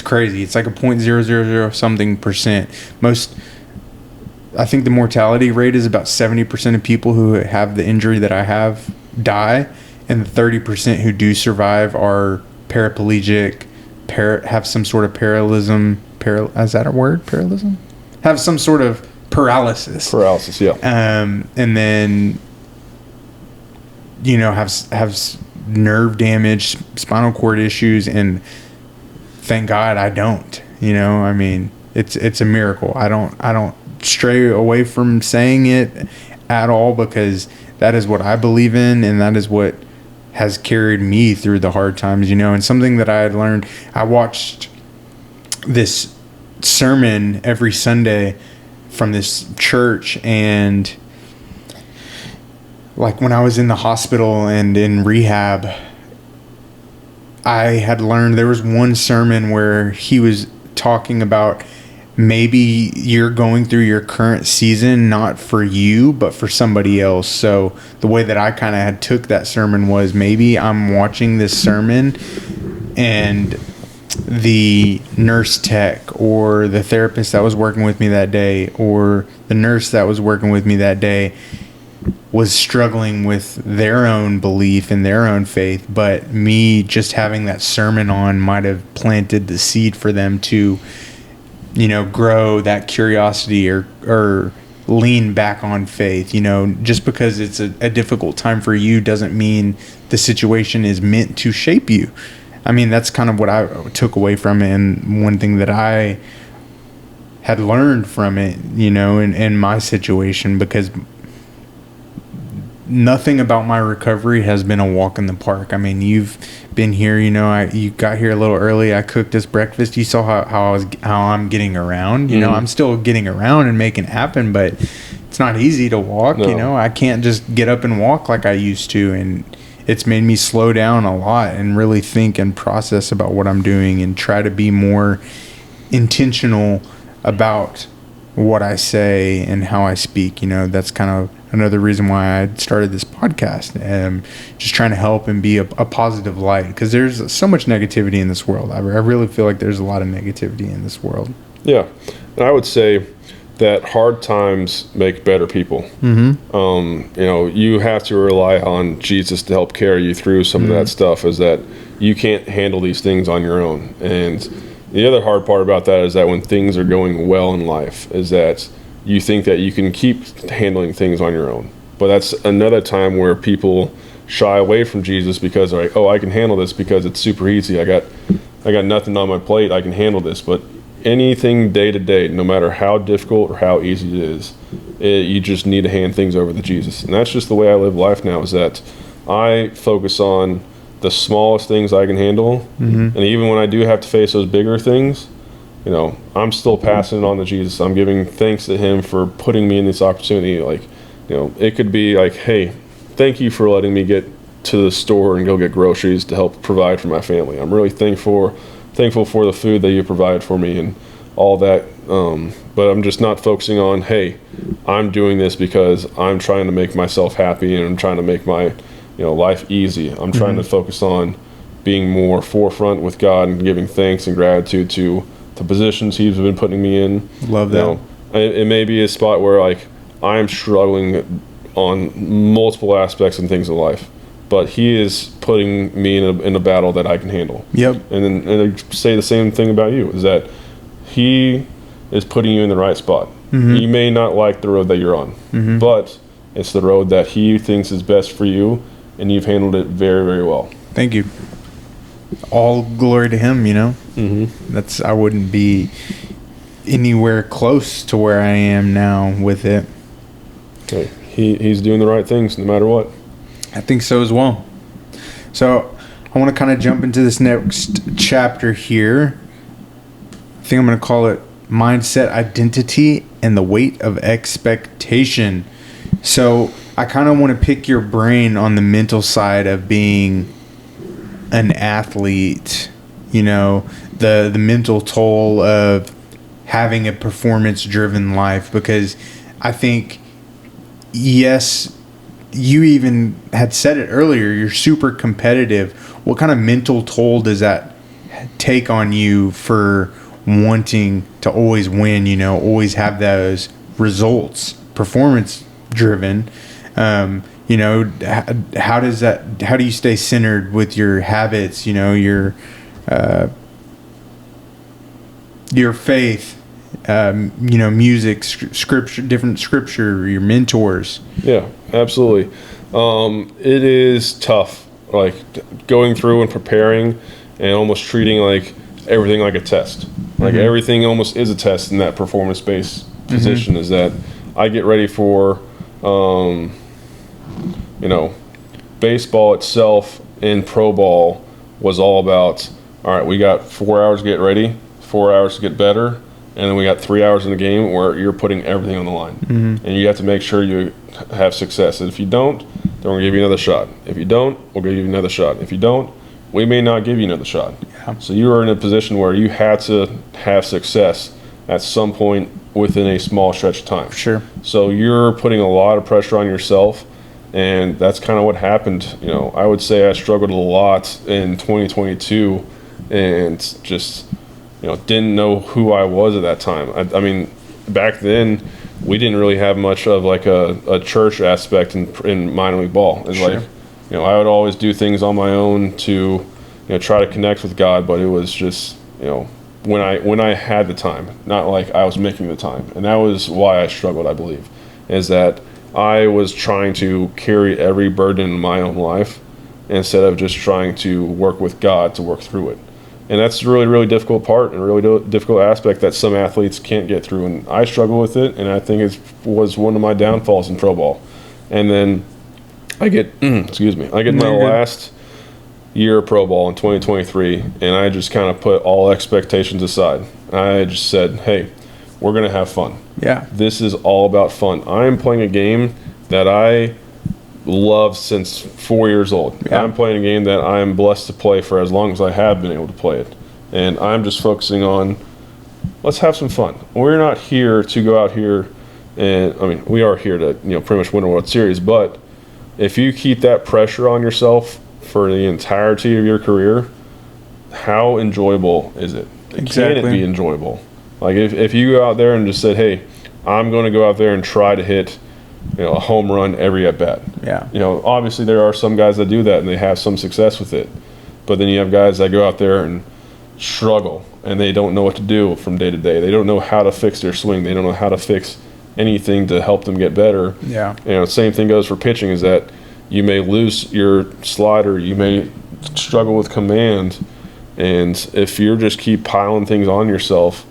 crazy. It's like a 0.000 something percent. I think the mortality rate is about 70% of people who have the injury that I have die, and the 30% who do survive are paraplegic, have some sort of parallelism. Is that a word? Parallelism? Have some sort of paralysis. Paralysis, yeah. And then, have nerve damage, spinal cord issues, and thank God I don't. You know, I mean, it's a miracle. I don't stray away from saying it at all, because that is what I believe in, and that is what has carried me through the hard times, you know. And something that I had learned, I watched this sermon every Sunday from this church, and like when I was in the hospital and in rehab, I had learned there was one sermon where he was talking about maybe you're going through your current season not for you but for somebody else. So the way that I kind of had took that sermon was, maybe I'm watching this sermon and the nurse tech or the therapist that was working with me that day or the nurse that was working with me that day was struggling with their own belief and their own faith, but me just having that sermon on might have planted the seed for them to, you know, grow that curiosity or lean back on faith. You know, just because it's a difficult time for you doesn't mean the situation is meant to shape you. I mean, that's kind of what I took away from it, and one thing that I had learned from it, you know, in my situation, because nothing about my recovery has been a walk in the park. I mean, you've been here, you know, you got here a little early. I cooked us breakfast. You saw how I'm getting around. You know, I'm still getting around and making it happen, but it's not easy to walk. No. You know, I can't just get up and walk like I used to, and it's made me slow down a lot and really think and process about what I'm doing and try to be more intentional about what I say and how I speak. You know, that's kind of another reason why I started this podcast, just trying to help and be a positive light, because there's so much negativity in this world. I really feel like there's a lot of negativity in this world. Yeah, and I would say that hard times make better people. Mm-hmm. You know, you have to rely on Jesus to help carry you through some of that stuff, is that you can't handle these things on your own. And the other hard part about that is that when things are going well in life, is that you think that you can keep handling things on your own. But that's another time where people shy away from Jesus because they're like, oh, I can handle this because it's super easy. I got nothing on my plate. I can handle this. But anything day to day, no matter how difficult or how easy it is, you just need to hand things over to Jesus. And that's just the way I live life now, is that I focus on the smallest things I can handle. Mm-hmm. And even when I do have to face those bigger things, you know, I'm still passing it on to Jesus. I'm giving thanks to him for putting me in this opportunity. Like, you know, it could be like, hey, thank you for letting me get to the store and go get groceries to help provide for my family. I'm really thankful for the food that you provide for me and all that. But I'm just not focusing on, hey, I'm doing this because I'm trying to make myself happy and I'm trying to make my, you know, life easy. I'm trying to focus on being more forefront with God and giving thanks and gratitude to the positions he's been putting me in. Love that. You know, it may be a spot where like I'm struggling on multiple aspects and things in life, but he is putting me in a battle that I can handle. Yep. And I say the same thing about you, is that he is putting you in the right spot. Mm-hmm. You may not like the road that you're on, but it's the road that he thinks is best for you, and you've handled it very, very well. Thank you. All glory to him, you know. Mm-hmm. I wouldn't be anywhere close to where I am now with it. Okay. He's doing the right things no matter what. I think so as well. So I want to kind of jump into this next chapter here. I think I'm going to call it Mindset, Identity, and the Weight of Expectation. So I kind of want to pick your brain on the mental side of being an athlete, you know, the mental toll of having a performance-driven life, because I think, yes, you even had said it earlier, you're super competitive. What kind of mental toll does that take on you for wanting to always win, you know, always have those results, performance-driven? You know, how do you stay centered with your habits, you know, your faith, you know, music, scripture, different scripture, your mentors? Yeah, absolutely. It is tough, like going through and preparing and almost treating like everything like a test. Like everything almost is a test in that performance-based position. Is that I get ready for, baseball itself in pro ball was all about, all right, we got 4 hours to get ready, 4 hours to get better, and then we got 3 hours in the game where you're putting everything on the line. And you have to make sure you have success. And if you don't, then we're going to give you another shot. If you don't, we'll give you another shot. If you don't, we may not give you another shot. Yeah. So you were in a position where you had to have success at some point within a small stretch of time. Sure. So you're putting a lot of pressure on yourself, and that's kind of what happened. I would say I struggled a lot in 2022 and just, didn't know who I was at that time. I mean, back then, we didn't really have much of like a church aspect in minor league ball. It's Sure. like, I would always do things on my own to, try to connect with God, but it was just, when I had the time, not like I was making the time. And that was why I struggled, I believe, is that I was trying to carry every burden in my own life instead of just trying to work with God to work through it. And that's a really, really difficult part and a really difficult aspect that some athletes can't get through. And I struggle with it, and I think it was one of my downfalls in pro ball. And then I get, my last year of pro ball in 2023, and I just kind of put all expectations aside. I just said, hey, we're going to have fun. Yeah. This is all about fun. I am playing a game that I love since 4 years old. Yeah. I'm playing a game that I am blessed to play for as long as I have been able to play it. And I'm just focusing on, let's have some fun. We're not here to go out here and, we are here to, pretty much win a World Series, but if you keep that pressure on yourself for the entirety of your career, how enjoyable is it? Exactly. Can it be enjoyable? Like if you go out there and just said, hey, I'm going to go out there and try to hit, a home run every at bat. Yeah. Obviously there are some guys that do that and they have some success with it. But then you have guys that go out there and struggle and they don't know what to do from day to day. They don't know how to fix their swing. They don't know how to fix anything to help them get better. Yeah. Same thing goes for pitching, is that you may lose your slider, you may struggle with command, and if you just keep piling things on yourself,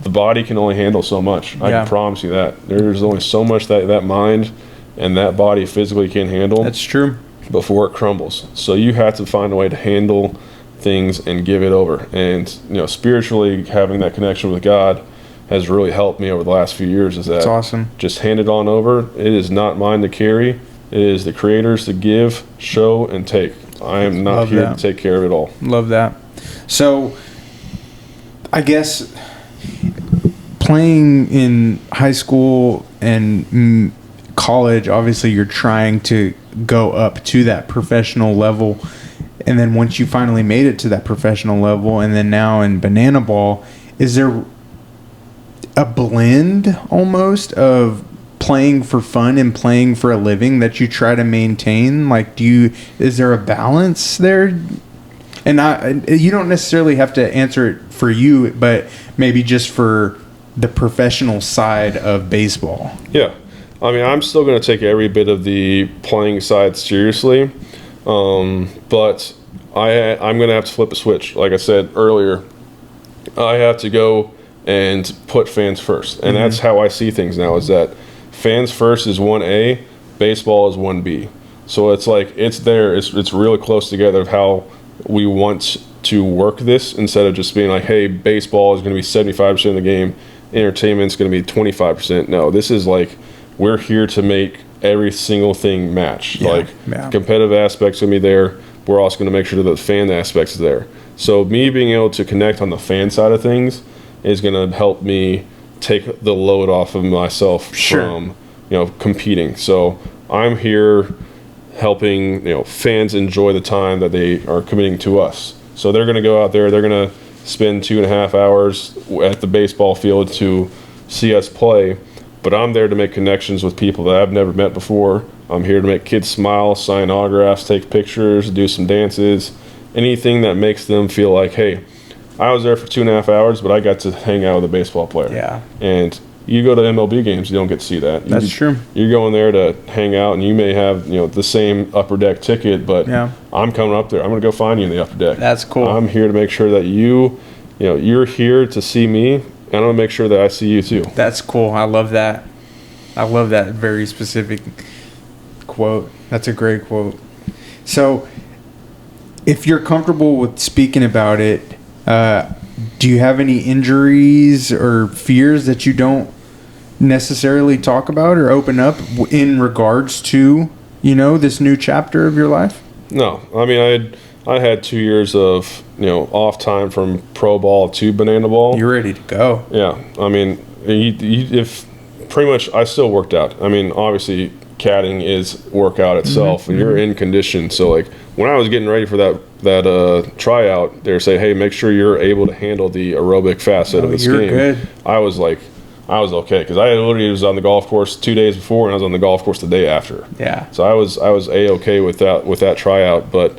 the body can only handle so much. I can promise you that. There's only so much that mind and that body physically can handle. That's true. Before it crumbles. So you have to find a way to handle things and give it over. And spiritually, having that connection with God has really helped me over the last few years. Is that That's awesome. Just hand it on over. It is not mine to carry. It is the Creator's to give, show, and take. I am not here to take care of it all. Love that. So, I guess playing in high school and college, obviously you're trying to go up to that professional level. And then once you finally made it to that professional level, and then now in banana ball, is there a blend almost of playing for fun and playing for a living that you try to maintain? Like, is there a balance there? And you don't necessarily have to answer it for you, but maybe just for the professional side of baseball. Yeah. I'm still going to take every bit of the playing side seriously, but I'm going to have to flip a switch. Like I said earlier, I have to go and put fans first. And that's how I see things now, is that fans first is 1A, baseball is 1B. So it's like, it's there, it's really close together of how we want to work this, instead of just being like, hey, baseball is going to be 75% of the game, entertainment's going to be 25%. No, this is like, we're here to make every single thing match. Competitive aspects going to be there. We're also going to make sure that the fan aspects is there. So me being able to connect on the fan side of things is going to help me take the load off of myself from, competing. So I'm here helping, fans enjoy the time that they are committing to us. So they're going to go out there, they're going to spend 2.5 hours at the baseball field to see us play, but I'm there to make connections with people that I've never met before. I'm here to make kids smile, sign autographs, take pictures, do some dances, anything that makes them feel like, hey, I was there for 2.5 hours, but I got to hang out with a baseball player. Yeah. And you go to MLB games, you don't get to see that. That's true. You're going there to hang out, and you may have the same upper deck ticket, but I'm coming up there. I'm going to go find you in the upper deck. That's cool. I'm here to make sure that you you're here to see me, and I'm going to make sure that I see you too. That's cool. I love that. I love that very specific quote. That's a great quote. So, if you're comfortable with speaking about it, do you have any injuries or fears that you don't necessarily talk about or open up in regards to, this new chapter of your life? No. I mean, I had 2 years of, off time from pro ball to banana ball. You're ready to go. Yeah. I mean, if pretty much I still worked out. I mean, obviously caddying is workout itself, and you're in condition. So like when I was getting ready for that tryout, they were saying, hey, make sure you're able to handle the aerobic facet of the skiing. Good. I was okay, because I literally was on the golf course 2 days before, and I was on the golf course the day after. Yeah. So I was okay with that tryout, but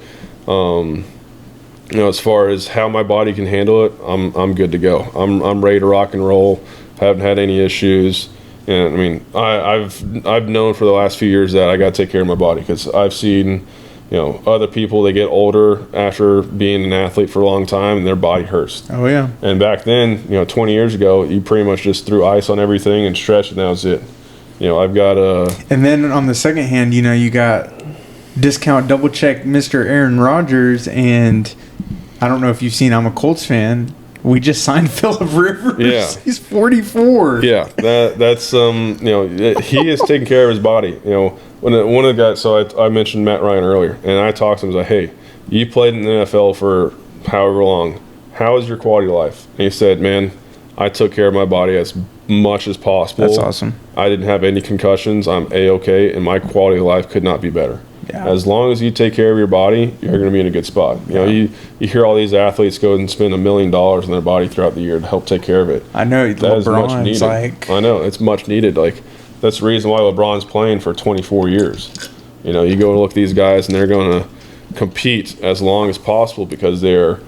as far as how my body can handle it, I'm good to go. I'm ready to rock and roll. Haven't had any issues. And I mean, I've known for the last few years that I got to take care of my body, because I've seen, other people, they get older after being an athlete for a long time and their body hurts. Oh yeah. And back then, 20 years ago, you pretty much just threw ice on everything and stretched, and that was it. I've got And then on the second hand, you got discount double check Mr. Aaron Rodgers, and I don't know if you've seen, I'm a Colts fan. We just signed Phillip Rivers. Yeah. He's 44. Yeah, that's he is taking care of his body. When one of the guys, so I mentioned Matt Ryan earlier, and I talked to him. I was like, hey, you played in the NFL for however long. How is your quality of life? And he said, man, I took care of my body as much as possible. That's awesome. I didn't have any concussions. I'm A-okay, and my quality of life could not be better. Yeah. As long as you take care of your body, you're going to be in a good spot. You hear all these athletes go and spend $1 million on their body throughout the year to help take care of it. I know. That is much needed. I know, it's much needed. Like, that's the reason why LeBron's playing for 24 years. You go and look at these guys, and they're going to compete as long as possible, because they're,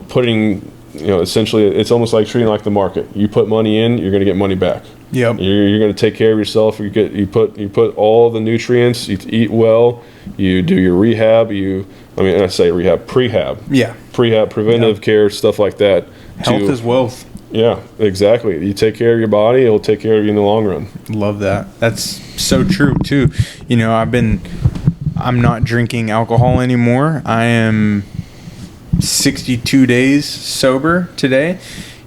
putting, essentially, it's almost like treating like the market. You put money in, you're going to get money back. Yep. You're going to take care of yourself. You put all the nutrients. You eat well. You do your rehab. I say rehab, prehab. Yeah. Prehab, preventive care, stuff like that. Health is wealth. Yeah, exactly. You take care of your body, it'll take care of you in the long run. Love that. That's so true too. I'm not drinking alcohol anymore. I am 62 days sober today.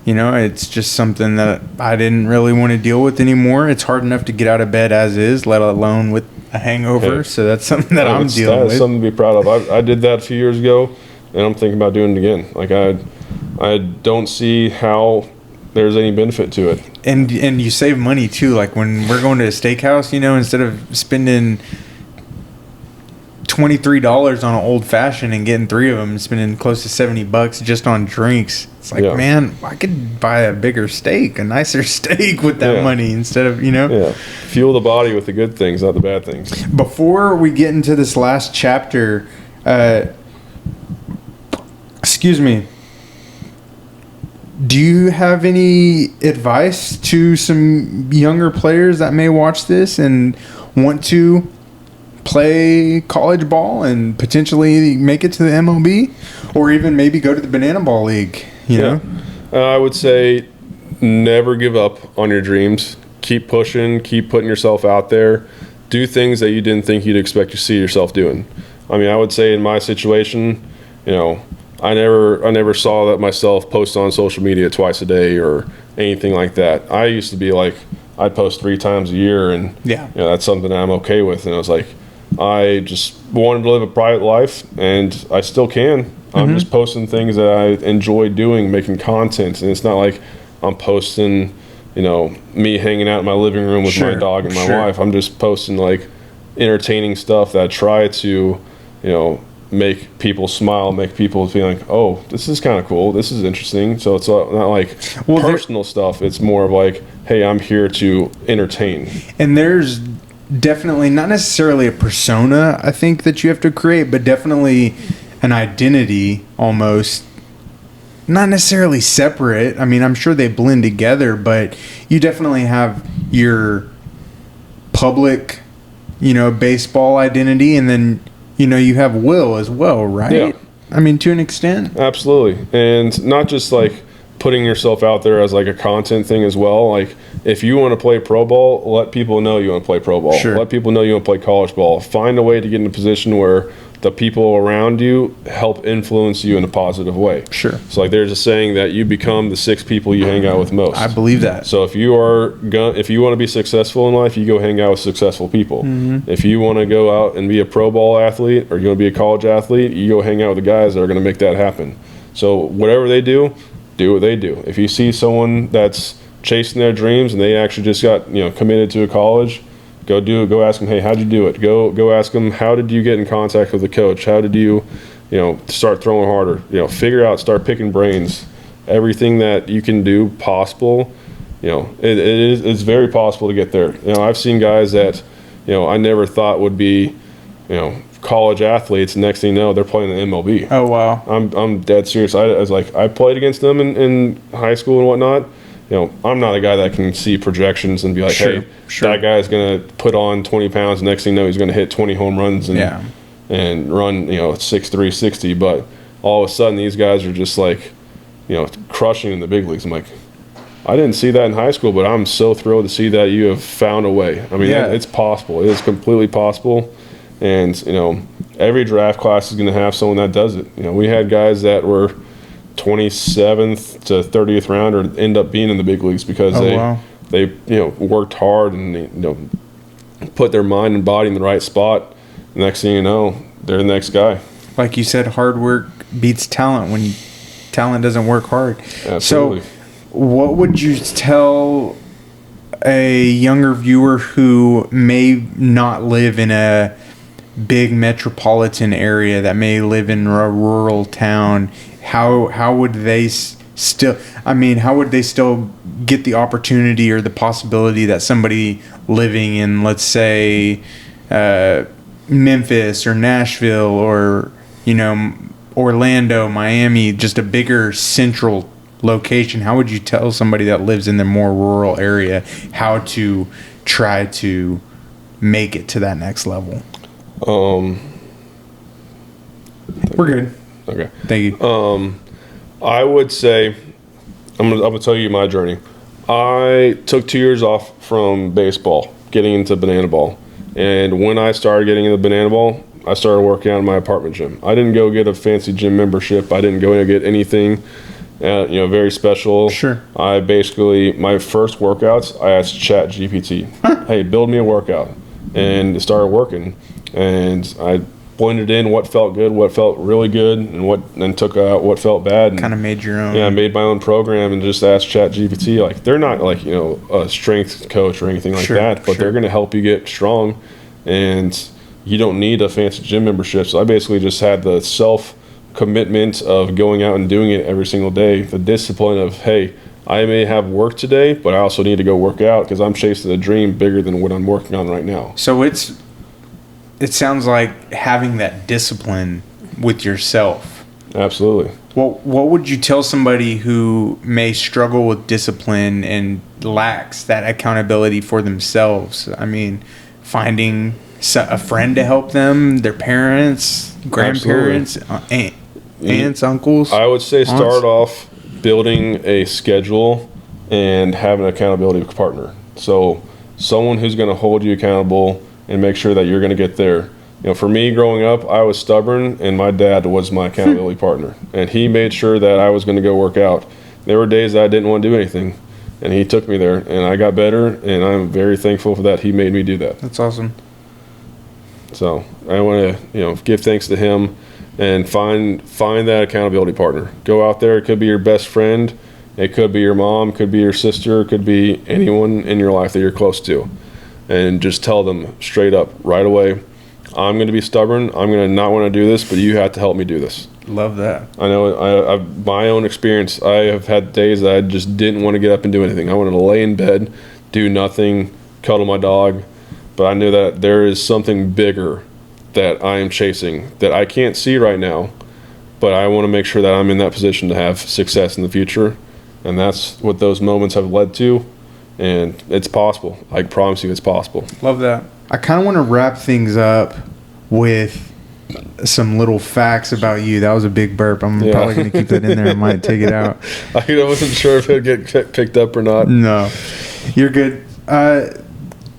It's just something that I didn't really want to deal with anymore. It's hard enough to get out of bed as is, let alone with a hangover. Yeah. So that's something that I'm dealing with. That's something to be proud of. I did that a few years ago, and I'm thinking about doing it again. Like, I don't see how there's any benefit to it. And you save money too. Like when we're going to a steakhouse, instead of spending $23 on an old fashioned and getting 3 of them, spending close to $70 just on drinks. It's like, man, I could buy a bigger steak, a nicer steak with that money instead of, Yeah. Fuel the body with the good things, not the bad things. Before we get into this last chapter, excuse me, do you have any advice to some younger players that may watch this and want to play college ball and potentially make it to the MLB, or even maybe go to the Banana Ball League? I would say never give up on your dreams. Keep pushing, keep putting yourself out there. Do things that you didn't think you'd expect to see yourself doing. I mean, I would say in my situation, I never saw that myself post on social media twice a day or anything like that. I used to be like, I'd post 3 times a year, and that's something that I'm okay with. And I was like, I just wanted to live a private life, and I still can. I'm just posting things that I enjoy doing, making content, and it's not like I'm posting, me hanging out in my living room with my dog and my wife. I'm just posting like entertaining stuff that I try to, make people smile, make people feel like, oh, this is kind of cool, this is interesting. So it's not like personal stuff. It's more of like, hey, I'm here to entertain. And there's definitely not necessarily a persona, I think, that you have to create, but definitely an identity almost. Not necessarily separate. I mean, I'm sure they blend together, but you definitely have your public, baseball identity, and then, you have Will as well, right? Yeah. I mean, to an extent. Absolutely. And not just like, putting yourself out there as like a content thing as well. Like if you want to play pro ball, let people know you want to play pro ball. Sure. Let people know you want to play college ball. Find a way to get in a position where the people around you help influence you in a positive way. Sure. So like there's a saying that you become the 6 people you hang out with most. I believe that. So if you want to be successful in life, you go hang out with successful people. If you want to go out and be a pro ball athlete or you want to be a college athlete, you go hang out with the guys that are going to make that happen. So whatever they do what they do. If you see someone that's chasing their dreams and they actually just got committed to a college, go ask them, hey, how'd you do it? Go ask them, how did you get in contact with the coach? How did you start throwing harder? Figure out, start picking brains. Everything that you can do possible, it's very possible to get there. I've seen guys that I never thought would be college athletes. Next thing you know, they're playing in the MLB. Oh wow. I'm dead serious. I played against them in high school and whatnot. I'm not a guy that can see projections and be like, Sure. that guy's going to put on 20 pounds. Next thing you know, he's going to hit 20 home runs and run 6'3", 60. But all of a sudden, these guys are just like crushing in the big leagues. I'm like, I didn't see that in high school, but I'm so thrilled to see that you have found a way. I mean, it's possible. It is completely possible. And, every draft class is going to have someone that does it. We had guys that were 27th to 30th round or end up being in the big leagues because they worked hard and they, put their mind and body in the right spot. Next thing you know, they're the next guy. Like you said, hard work beats talent when talent doesn't work hard. Absolutely. So what would you tell a younger viewer who may not live in a big metropolitan area, that may live in a rural town? How would they still get the opportunity or the possibility that somebody living in, let's say, Memphis or Nashville or Orlando, Miami, just a bigger central location, how would you tell somebody that lives in the more rural area how to try to make it to that next level? We're good. Okay. Thank you. I would say, I'm gonna tell you my journey. I took 2 years off from baseball, getting into banana ball. And when I started getting into banana ball, I started working out in my apartment gym. I didn't go get a fancy gym membership. I didn't go and get anything, very special. Sure. I basically, my first workouts, I asked ChatGPT, hey, build me a workout. And it started working. And I blended in what felt good, what felt really good, and took out what felt bad. Kind of made your own. Yeah, I made my own program and just asked ChatGPT. Like, they're not like a strength coach or anything like that, but they're going to help you get strong, and you don't need a fancy gym membership. So I basically just had the self commitment of going out and doing it every single day. The discipline of, hey, I may have work today, but I also need to go work out because I'm chasing a dream bigger than what I'm working on right now. So it sounds like having that discipline with yourself. Absolutely. What would you tell somebody who may struggle with discipline and lacks that accountability for themselves? I mean, finding a friend to help them, their parents, grandparents, aunts, uncles. I would say start off building a schedule and have an accountability partner. So someone who's going to hold you accountable and make sure that you're going to get there. For me growing up, I was stubborn, and my dad was my accountability partner. And he made sure that I was going to go work out. There were days that I didn't want to do anything, and he took me there, and I got better, and I'm very thankful for that. He made me do that. That's awesome. So I want to, give thanks to him and find that accountability partner. Go out there. It could be your best friend. It could be your mom, could be your sister, could be anyone in your life that you're close to. And just tell them straight up right away, I'm going to be stubborn. I'm going to not want to do this, but you have to help me do this. Love that. I know I've my own experience. I have had days that I just didn't want to get up and do anything. I wanted to lay in bed, do nothing, cuddle my dog. But I knew that there is something bigger that I am chasing that I can't see right now. But I want to make sure that I'm in that position to have success in the future. And that's what those moments have led to. And it's possible. I promise you it's possible. Love that. I kind of want to wrap things up with some little facts about you. That was a big burp. I'm probably going to keep that in there. I might take it out. I wasn't sure if it would get picked up or not. No, you're good.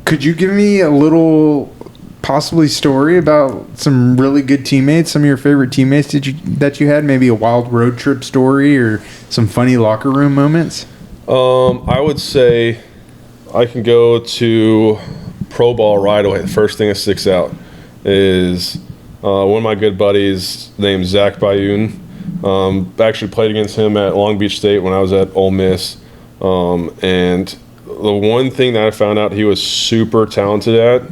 Could you give me a little possibly story about some really good teammates, some of your favorite teammates that you had? Maybe a wild road trip story or some funny locker room moments? I would say I can go to pro ball right away. The first thing that sticks out is one of my good buddies named Zach Bayoun. Actually played against him at Long Beach State when I was at Ole Miss. And the one thing that I found out he was super talented at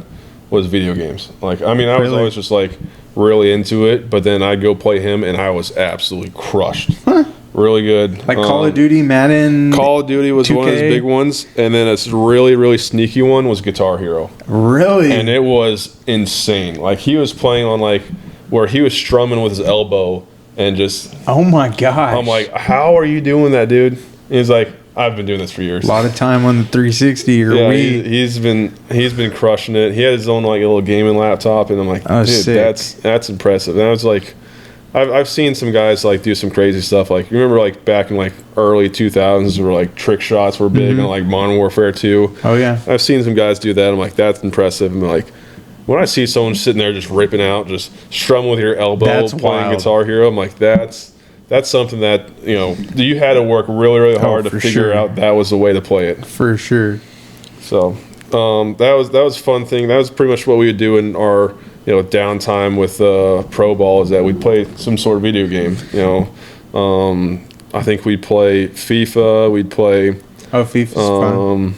was video games. Like, I mean, I was always just like really into it, but then I'd go play him and I was absolutely crushed. Huh. Really good. Like Call of Duty, Madden. Call of Duty was 2K. One of his big ones, and then a really, really sneaky one was Guitar Hero. Really? And it was insane. Like, he was playing on like where he was strumming with his elbow and just. Oh my gosh! I'm like, how are you doing that, dude? And he's like, I've been doing this for years. A lot of time on the 360 or Wii. He's been crushing it. He had his own like little gaming laptop, and I'm like, dude, sick. that's impressive. And I was like. I've seen some guys like do some crazy stuff. Like, you remember like back in like early 2000s where like trick shots were big on like Modern Warfare 2. Oh yeah. I've seen some guys do that. I'm like, that's impressive. And like when I see someone sitting there just ripping out, just strumming with your elbow, playing Guitar Hero, I'm like, that's something that, you know, you had to work really, really hard to figure out that was the way to play it. For sure. So that was a fun thing. That was pretty much what we would do in our downtime with pro ball, is that we'd play some sort of video game. I think we'd play FIFA. We'd play. Oh, FIFA's fun.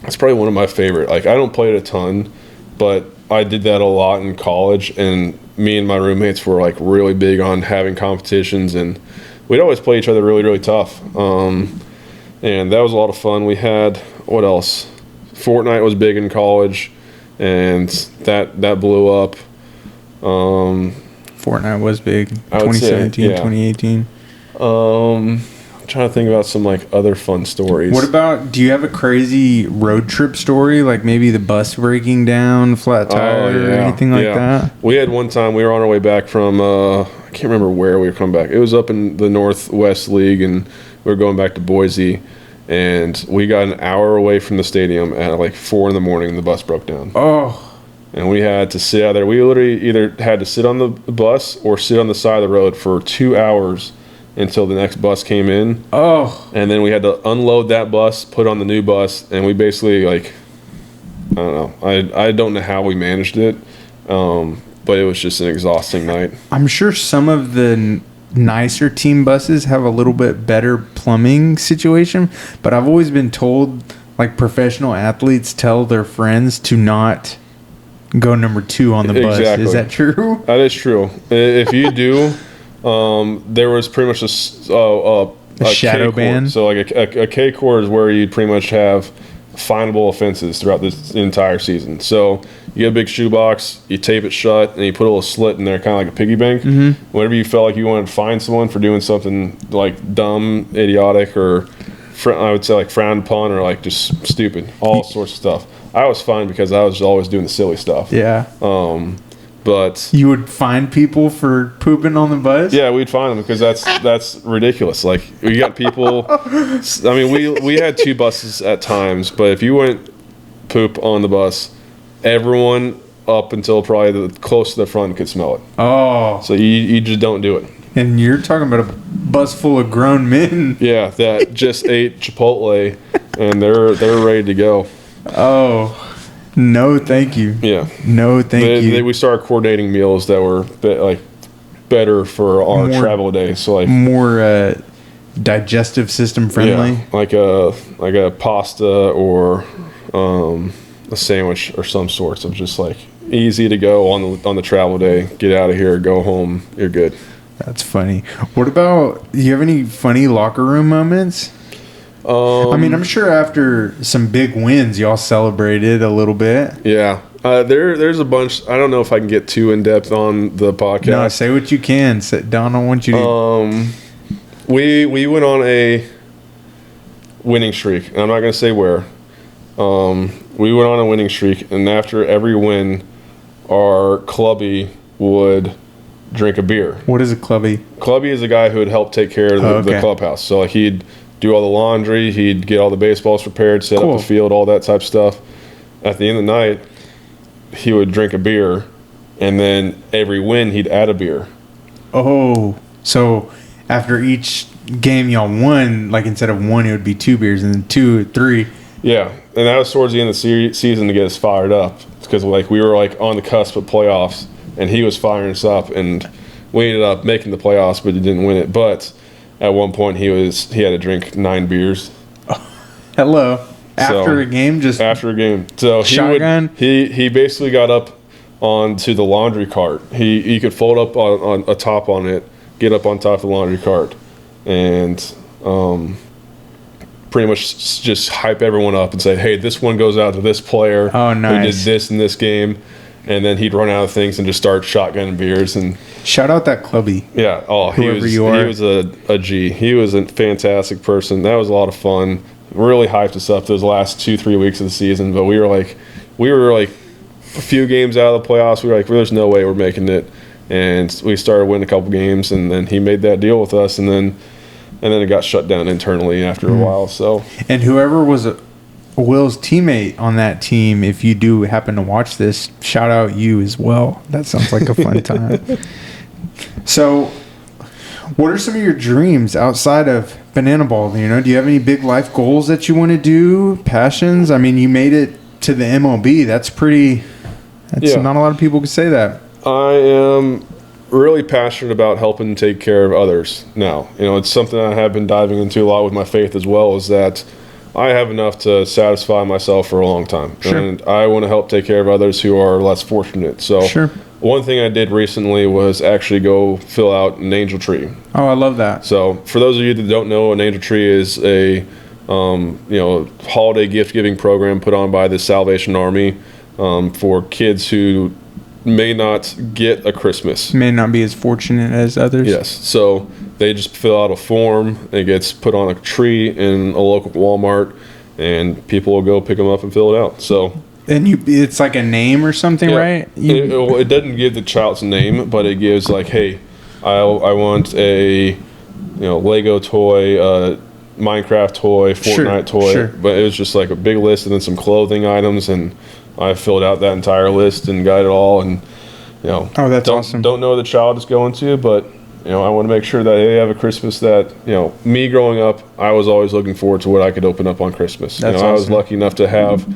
It's probably one of my favorite. Like, I don't play it a ton, but I did that a lot in college. And me and my roommates were like really big on having competitions, and we'd always play each other really, really tough. And that was a lot of fun. We had, what else? Fortnite was big in college. And that blew up. Fortnite was big. 2017, 2018. I'm trying to think about some like other fun stories. What about? Do you have a crazy road trip story? Like maybe the bus breaking down, flat tire, or anything like that? We had one time we were on our way back from I can't remember where we were coming back. It was up in the Northwest League, and we were going back to Boise. And we got an hour away from the stadium at like 4 a.m. The bus broke down. Oh. And we had to sit out there. We literally either had to sit on the bus or sit on the side of the road for 2 hours until the next bus came in. Oh. And then we had to unload that bus, put on the new bus, and we basically, like, I don't know. I don't know how we managed it, but it was just an exhausting night. I'm sure some of the nicer team buses have a little bit better plumbing situation, but I've always been told like professional athletes tell their friends to not go number 2 on the bus. Exactly. Is that true? That is true. If you do, there was pretty much a shadow ban. So like a K court is where you pretty much have finable offenses throughout this entire season. So you get a big shoebox, you tape it shut, and you put a little slit in there, kind of like a piggy bank. Mm-hmm. Whenever you felt like you wanted to find someone for doing something like dumb, idiotic, or I would say like frowned upon, or like just stupid, all sorts of stuff. I was fine because I was always doing the silly stuff. Yeah. But you would find people for pooping on the bus? Yeah, we'd find them because that's ridiculous. Like, we got people. I mean, we had 2 buses at times, but if you went poop on the bus, everyone up until probably the close to the front could smell it. Oh. So you just don't do it. And you're talking about a bus full of grown men. Yeah, that just ate Chipotle, and they're ready to go. Oh. No, thank you. Yeah. No, thank you. We started coordinating meals that were better for our travel day. So like more digestive system friendly. Yeah, like a pasta or a sandwich or some sorts of just like easy to go on the travel day. Get out of here, go home. You're good. That's funny. What about? Do you have any funny locker room moments? I mean, I'm sure after some big wins, y'all celebrated a little bit. Yeah. There's a bunch. I don't know if I can get too in depth on the podcast. No, say what you can. Don, I want you to. We went on a winning streak. I'm not going to say where. We went on a winning streak, and after every win, our clubby would drink a beer. What is a clubby? Clubby is a guy who would help take care of the clubhouse. So like he'd do all the laundry, he'd get all the baseballs prepared, set up the field, all that type of stuff. At the end of the night, he would drink a beer, and then every win he'd add a beer. Oh, so after each game y'all won, like instead of one, it would be 2 beers, and then 2, 3. Yeah, and that was towards the end of the season to get us fired up, because like we were like on the cusp of playoffs, and he was firing us up, and we ended up making the playoffs, but he didn't win it. But at one point, he had to drink 9 beers. Hello. After a game, after a game. So shotgun? He basically got up onto the laundry cart. He could fold up on a top on it, get up on top of the laundry cart, and pretty much just hype everyone up and say, hey, this one goes out to this player who did this in this game. And then he'd run out of things and just start shotgunning beers. And shout out that clubby. Yeah. Oh, he was a G. He was a fantastic person. That was a lot of fun. Really hyped us up those last 2-3 weeks of the season. But we were like a few games out of the playoffs. We were like, well, there's no way we're making it. And we started winning a couple games, and then he made that deal with us, and then it got shut down internally after a while. So, and whoever was Will's teammate on that team, if you do happen to watch this, shout out you as well. That sounds like a fun time. So, what are some of your dreams outside of Banana Ball? You know, do you have any big life goals that you want to do? Passions? I mean, you made it to the MLB. That's not a lot of people can say that. I am really passionate about helping take care of others now. You know, it's something I have been diving into a lot with my faith as well, is that I have enough to satisfy myself for a long time. Sure. And I want to help take care of others who are less fortunate. So one thing I did recently was actually go fill out an angel tree. Oh, I love that. So for those of you that don't know, an angel tree is a holiday gift giving program put on by the Salvation Army for kids who may not get a Christmas. May not be as fortunate as others. Yes. So they just fill out a form. It gets put on a tree in a local Walmart, and people will go pick them up and fill it out. So, and it's like a name or something, right? It doesn't give the child's name, but it gives like, hey, I want a Lego toy, Minecraft toy, Fortnite toy. Sure. But it was just like a big list, and then some clothing items, and I filled out that entire list and got it all. And that's awesome. Don't know the child is going to, but I want to make sure that they have a Christmas that, me growing up, I was always looking forward to what I could open up on Christmas. That's awesome. I was lucky enough to have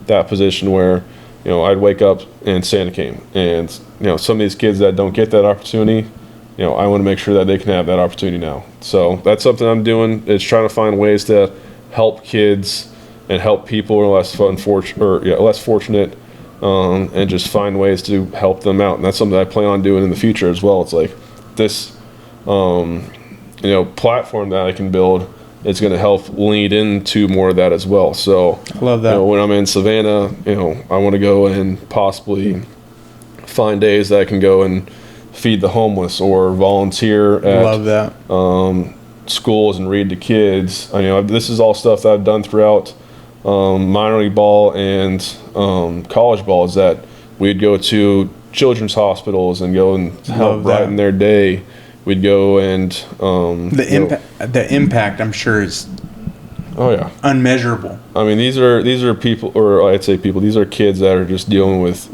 that position where, I'd wake up and Santa came. And, some of these kids that don't get that opportunity, I want to make sure that they can have that opportunity now. So that's something I'm doing, is trying to find ways to help kids and help people who are less fortunate, and just find ways to help them out. And that's something I plan on doing in the future as well. It's like this platform that I can build is going to help lead into more of that as well. So I love that. When I'm in Savannah, I want to go and possibly find days that I can go and feed the homeless or volunteer at love that. Schools and read to kids. This is all stuff that I've done throughout minor league ball and college ball, is that we'd go to children's hospitals and go and help brighten their day. We'd go and the impact, I'm sure, is unmeasurable. I mean, these are people, or I'd say people, these are kids that are just dealing with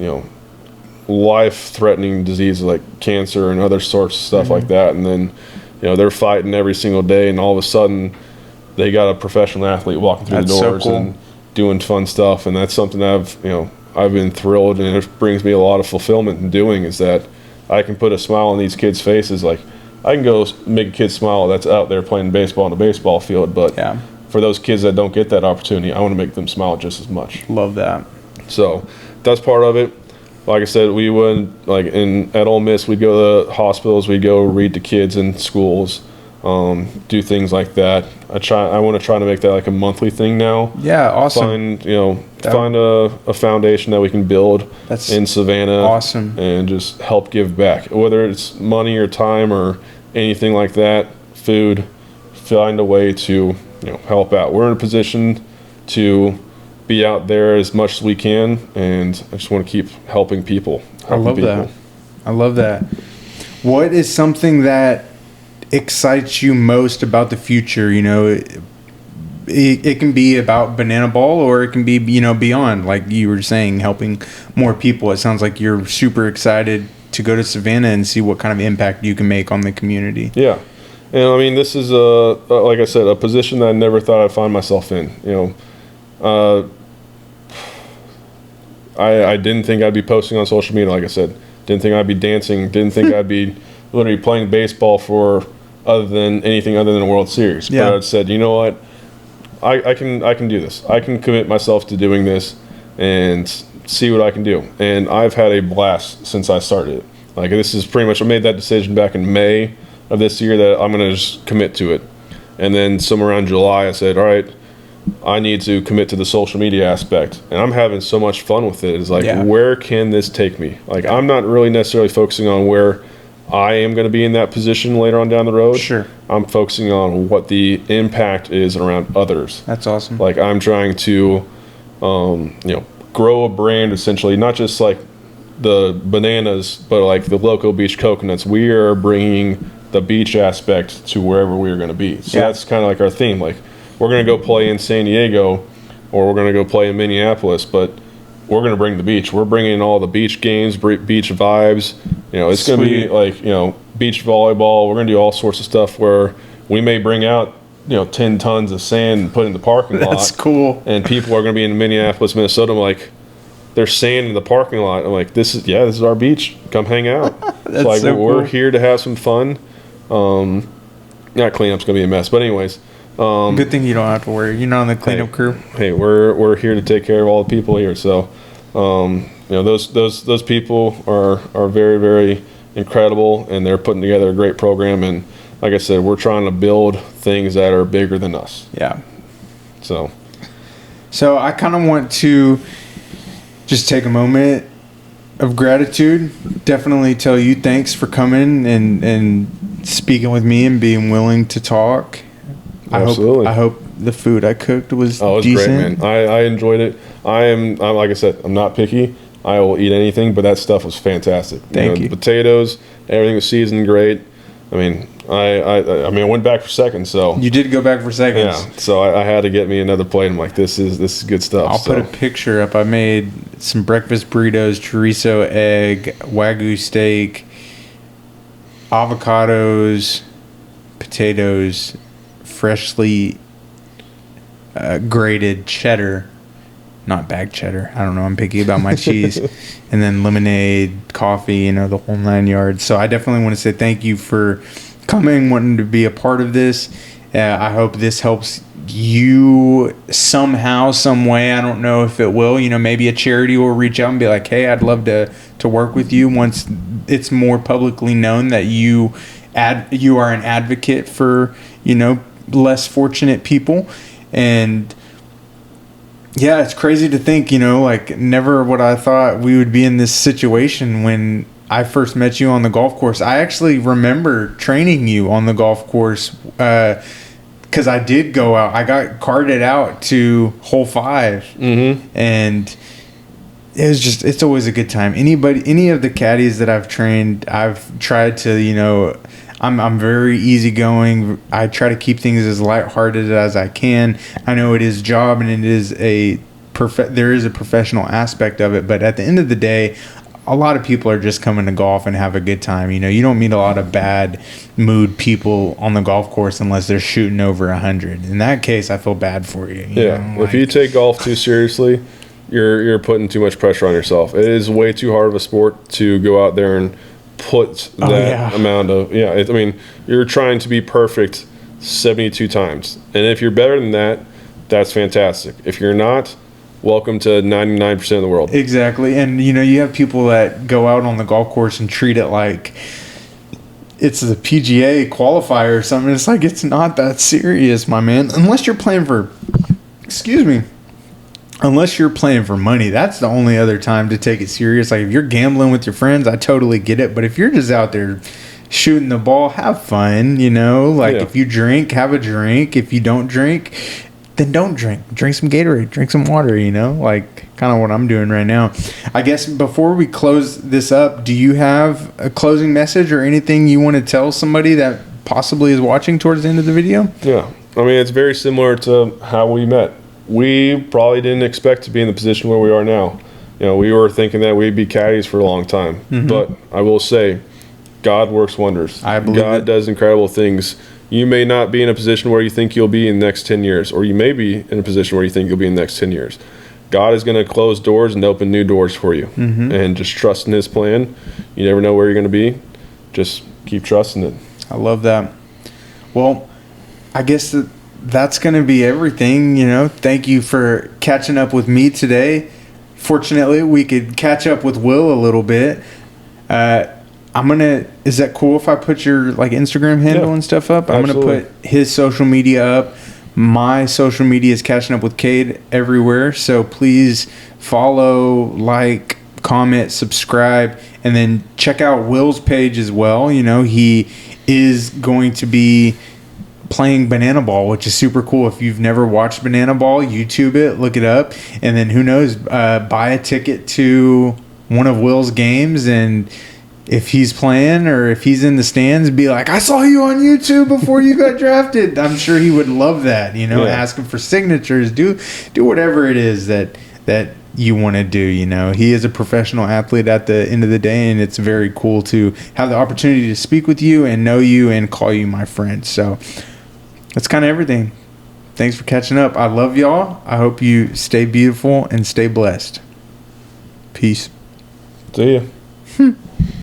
life-threatening diseases like cancer and other sorts of stuff like that, and then they're fighting every single day, and all of a sudden they got a professional athlete walking through the doors and doing fun stuff. And that's something I've been thrilled, and it brings me a lot of fulfillment in doing, is that I can put a smile on these kids' faces. Like, I can go make a kid smile that's out there playing baseball on a baseball field, but for those kids that don't get that opportunity, I want to make them smile just as much. Love that. So that's part of it. Like I said, we would, at Ole Miss, we'd go to hospitals, we'd go read to kids in schools, do things like that. I want to try to make that like a monthly thing now. Yeah, awesome. Find a foundation that we can build in Savannah. Awesome. And just help give back, whether it's money or time or anything like that, food. Find a way to help out. We're in a position to be out there as much as we can, and I just want to keep helping people. I love that. what is something that excites you most about the future? You know, it can be about Banana Ball, or it can be, you know, beyond, like you were saying, helping more people. It sounds like you're super excited to go to Savannah and see what kind of impact you can make on the community. Yeah. And I mean, this is like I said, a position that I never thought I'd find myself in. You know, I didn't think I'd be posting on social media. Like I said, didn't think I'd be dancing. Didn't think I'd be literally playing baseball for anything other than a World Series. Yeah. But I said, you know what, I can do this. I can commit myself to doing this and see what I can do. And I've had a blast since I started it. Like, this is pretty much, I made that decision back in May of this year that I'm going to just commit to it. And then somewhere around July, I said, all right, I need to commit to the social media aspect. And I'm having so much fun with it. It's like, where can this take me? Like, I'm not really necessarily focusing on where I am going to be in that position later on down the road. Sure. I'm focusing on what the impact is around others. That's awesome. Like, I'm trying to, you know, grow a brand, essentially, not just like the bananas, but like the Loco Beach Coconuts. We are bringing the beach aspect to wherever we are going to be. So that's kind of like our theme. Like, we're going to go play in San Diego, or we're going to go play in Minneapolis, but we're going to bring the beach. We're bringing all the beach games, beach vibes. You know, it's going to be like, you know, beach volleyball. We're going to do all sorts of stuff where we may bring out, you know, 10 tons of sand and put in the parking lot. That's cool. And people are going to be in Minneapolis, Minnesota. I'm like, there's sand in the parking lot. I'm like, this is our beach. Come hang out. That's like, so we're cool. here to have some fun. Not cleanup's going to be a mess, but anyways. Good thing you don't have to worry. You're not on the cleanup crew. Hey, we're here to take care of all the people here. So, you know, those people are very, very incredible, and they're putting together a great program. And like I said, we're trying to build things that are bigger than us. Yeah. So I kind of want to just take a moment of gratitude. Definitely tell you thanks for coming and speaking with me and being willing to talk. Absolutely. I hope the food I cooked was it was decent. great, man. I enjoyed it. I'm like I said, I'm not picky. I will eat anything, but that stuff was fantastic. Thank you. The potatoes, everything was seasoned great. I mean, I went back for seconds. So You did go back for seconds. yeah. So I had to get me another plate. I'm like, this is good stuff. I'll put a picture up. I made some breakfast burritos, chorizo, egg, Wagyu steak, avocados, potatoes, freshly grated cheddar, not bag cheddar. I don't know. I'm picky about my cheese. And then lemonade, coffee, you know, the whole 9 yards. So I definitely want to say thank you for coming, wanting to be a part of this. I hope this helps you somehow, some way. I don't know if it will. You know, maybe a charity will reach out and be like, hey, I'd love to work with you once it's more publicly known that you are an advocate for, you know, less fortunate people. And yeah, it's crazy to think, you know, like, never would I thought we would be in this situation when I first met you on the golf course. I actually remember training you on the golf course because I did go out. I got carted out to hole 5. Mm-hmm. And it was just, it's always a good time. Any of the caddies that I've trained, I've tried to, you know, I'm very easygoing. I try to keep things as lighthearted as I can. I know it is a job and it is there is a professional aspect of it, but at the end of the day, a lot of people are just coming to golf and have a good time. You know, you don't meet a lot of bad mood people on the golf course unless they're shooting over 100. In that case, I feel bad for you. Yeah, if you take golf too seriously, you're putting too much pressure on yourself. It is way too hard of a sport to go out there and put that amount of I mean, you're trying to be perfect 72 times, and if you're better than that, that's fantastic. If you're not, welcome to 99% of the world. Exactly. And you know, you have people that go out on the golf course and treat it like it's the PGA qualifier or something. It's like, it's not that serious, my man, unless you're playing for unless you're playing for money. That's the only other time to take it serious. Like, if you're gambling with your friends, I totally get it. But if you're just out there shooting the ball, have fun, you know? Like, if you drink, have a drink. If you don't drink, then don't drink. Drink some Gatorade, drink some water, you know, like kind of what I'm doing right now. I guess before we close this up, do you have a closing message or anything you want to tell somebody that possibly is watching towards the end of the video? Yeah. I mean, it's very similar to how we met. We probably didn't expect to be in the position where we are now. You know, we were thinking that we'd be caddies for a long time. Mm-hmm. But I will say, God works wonders. I believe God does incredible things. You may not be in a position where you think you'll be in the next 10 years, or you may be in a position where you think you'll be in the next 10 years. God is going to close doors and open new doors for you. Mm-hmm. And just trust in his plan. You never know where you're going to be. Just keep trusting it. I love that. Well, I guess that's going to be everything, you know. Thank you for catching up with me today. Fortunately, we could catch up with Will a little bit. Is that cool if I put your like Instagram handle and stuff up? I'm going to put his social media up. My social media is Catching Up with Kade everywhere. So please follow, like, comment, subscribe, and then check out Will's page as well. You know, he is going to be playing Banana Ball, which is super cool. If you've never watched Banana Ball, YouTube it, look it up, and then who knows, buy a ticket to one of Will's games, and if he's playing or if he's in the stands, be like, I saw you on YouTube before you got drafted. I'm sure he would love that, you know. Ask him for signatures, do whatever it is that you want to do, you know. He is a professional athlete at the end of the day, and it's very cool to have the opportunity to speak with you and know you and call you my friend. So that's kind of everything. Thanks for catching up. I love y'all. I hope you stay beautiful and stay blessed. Peace. See ya.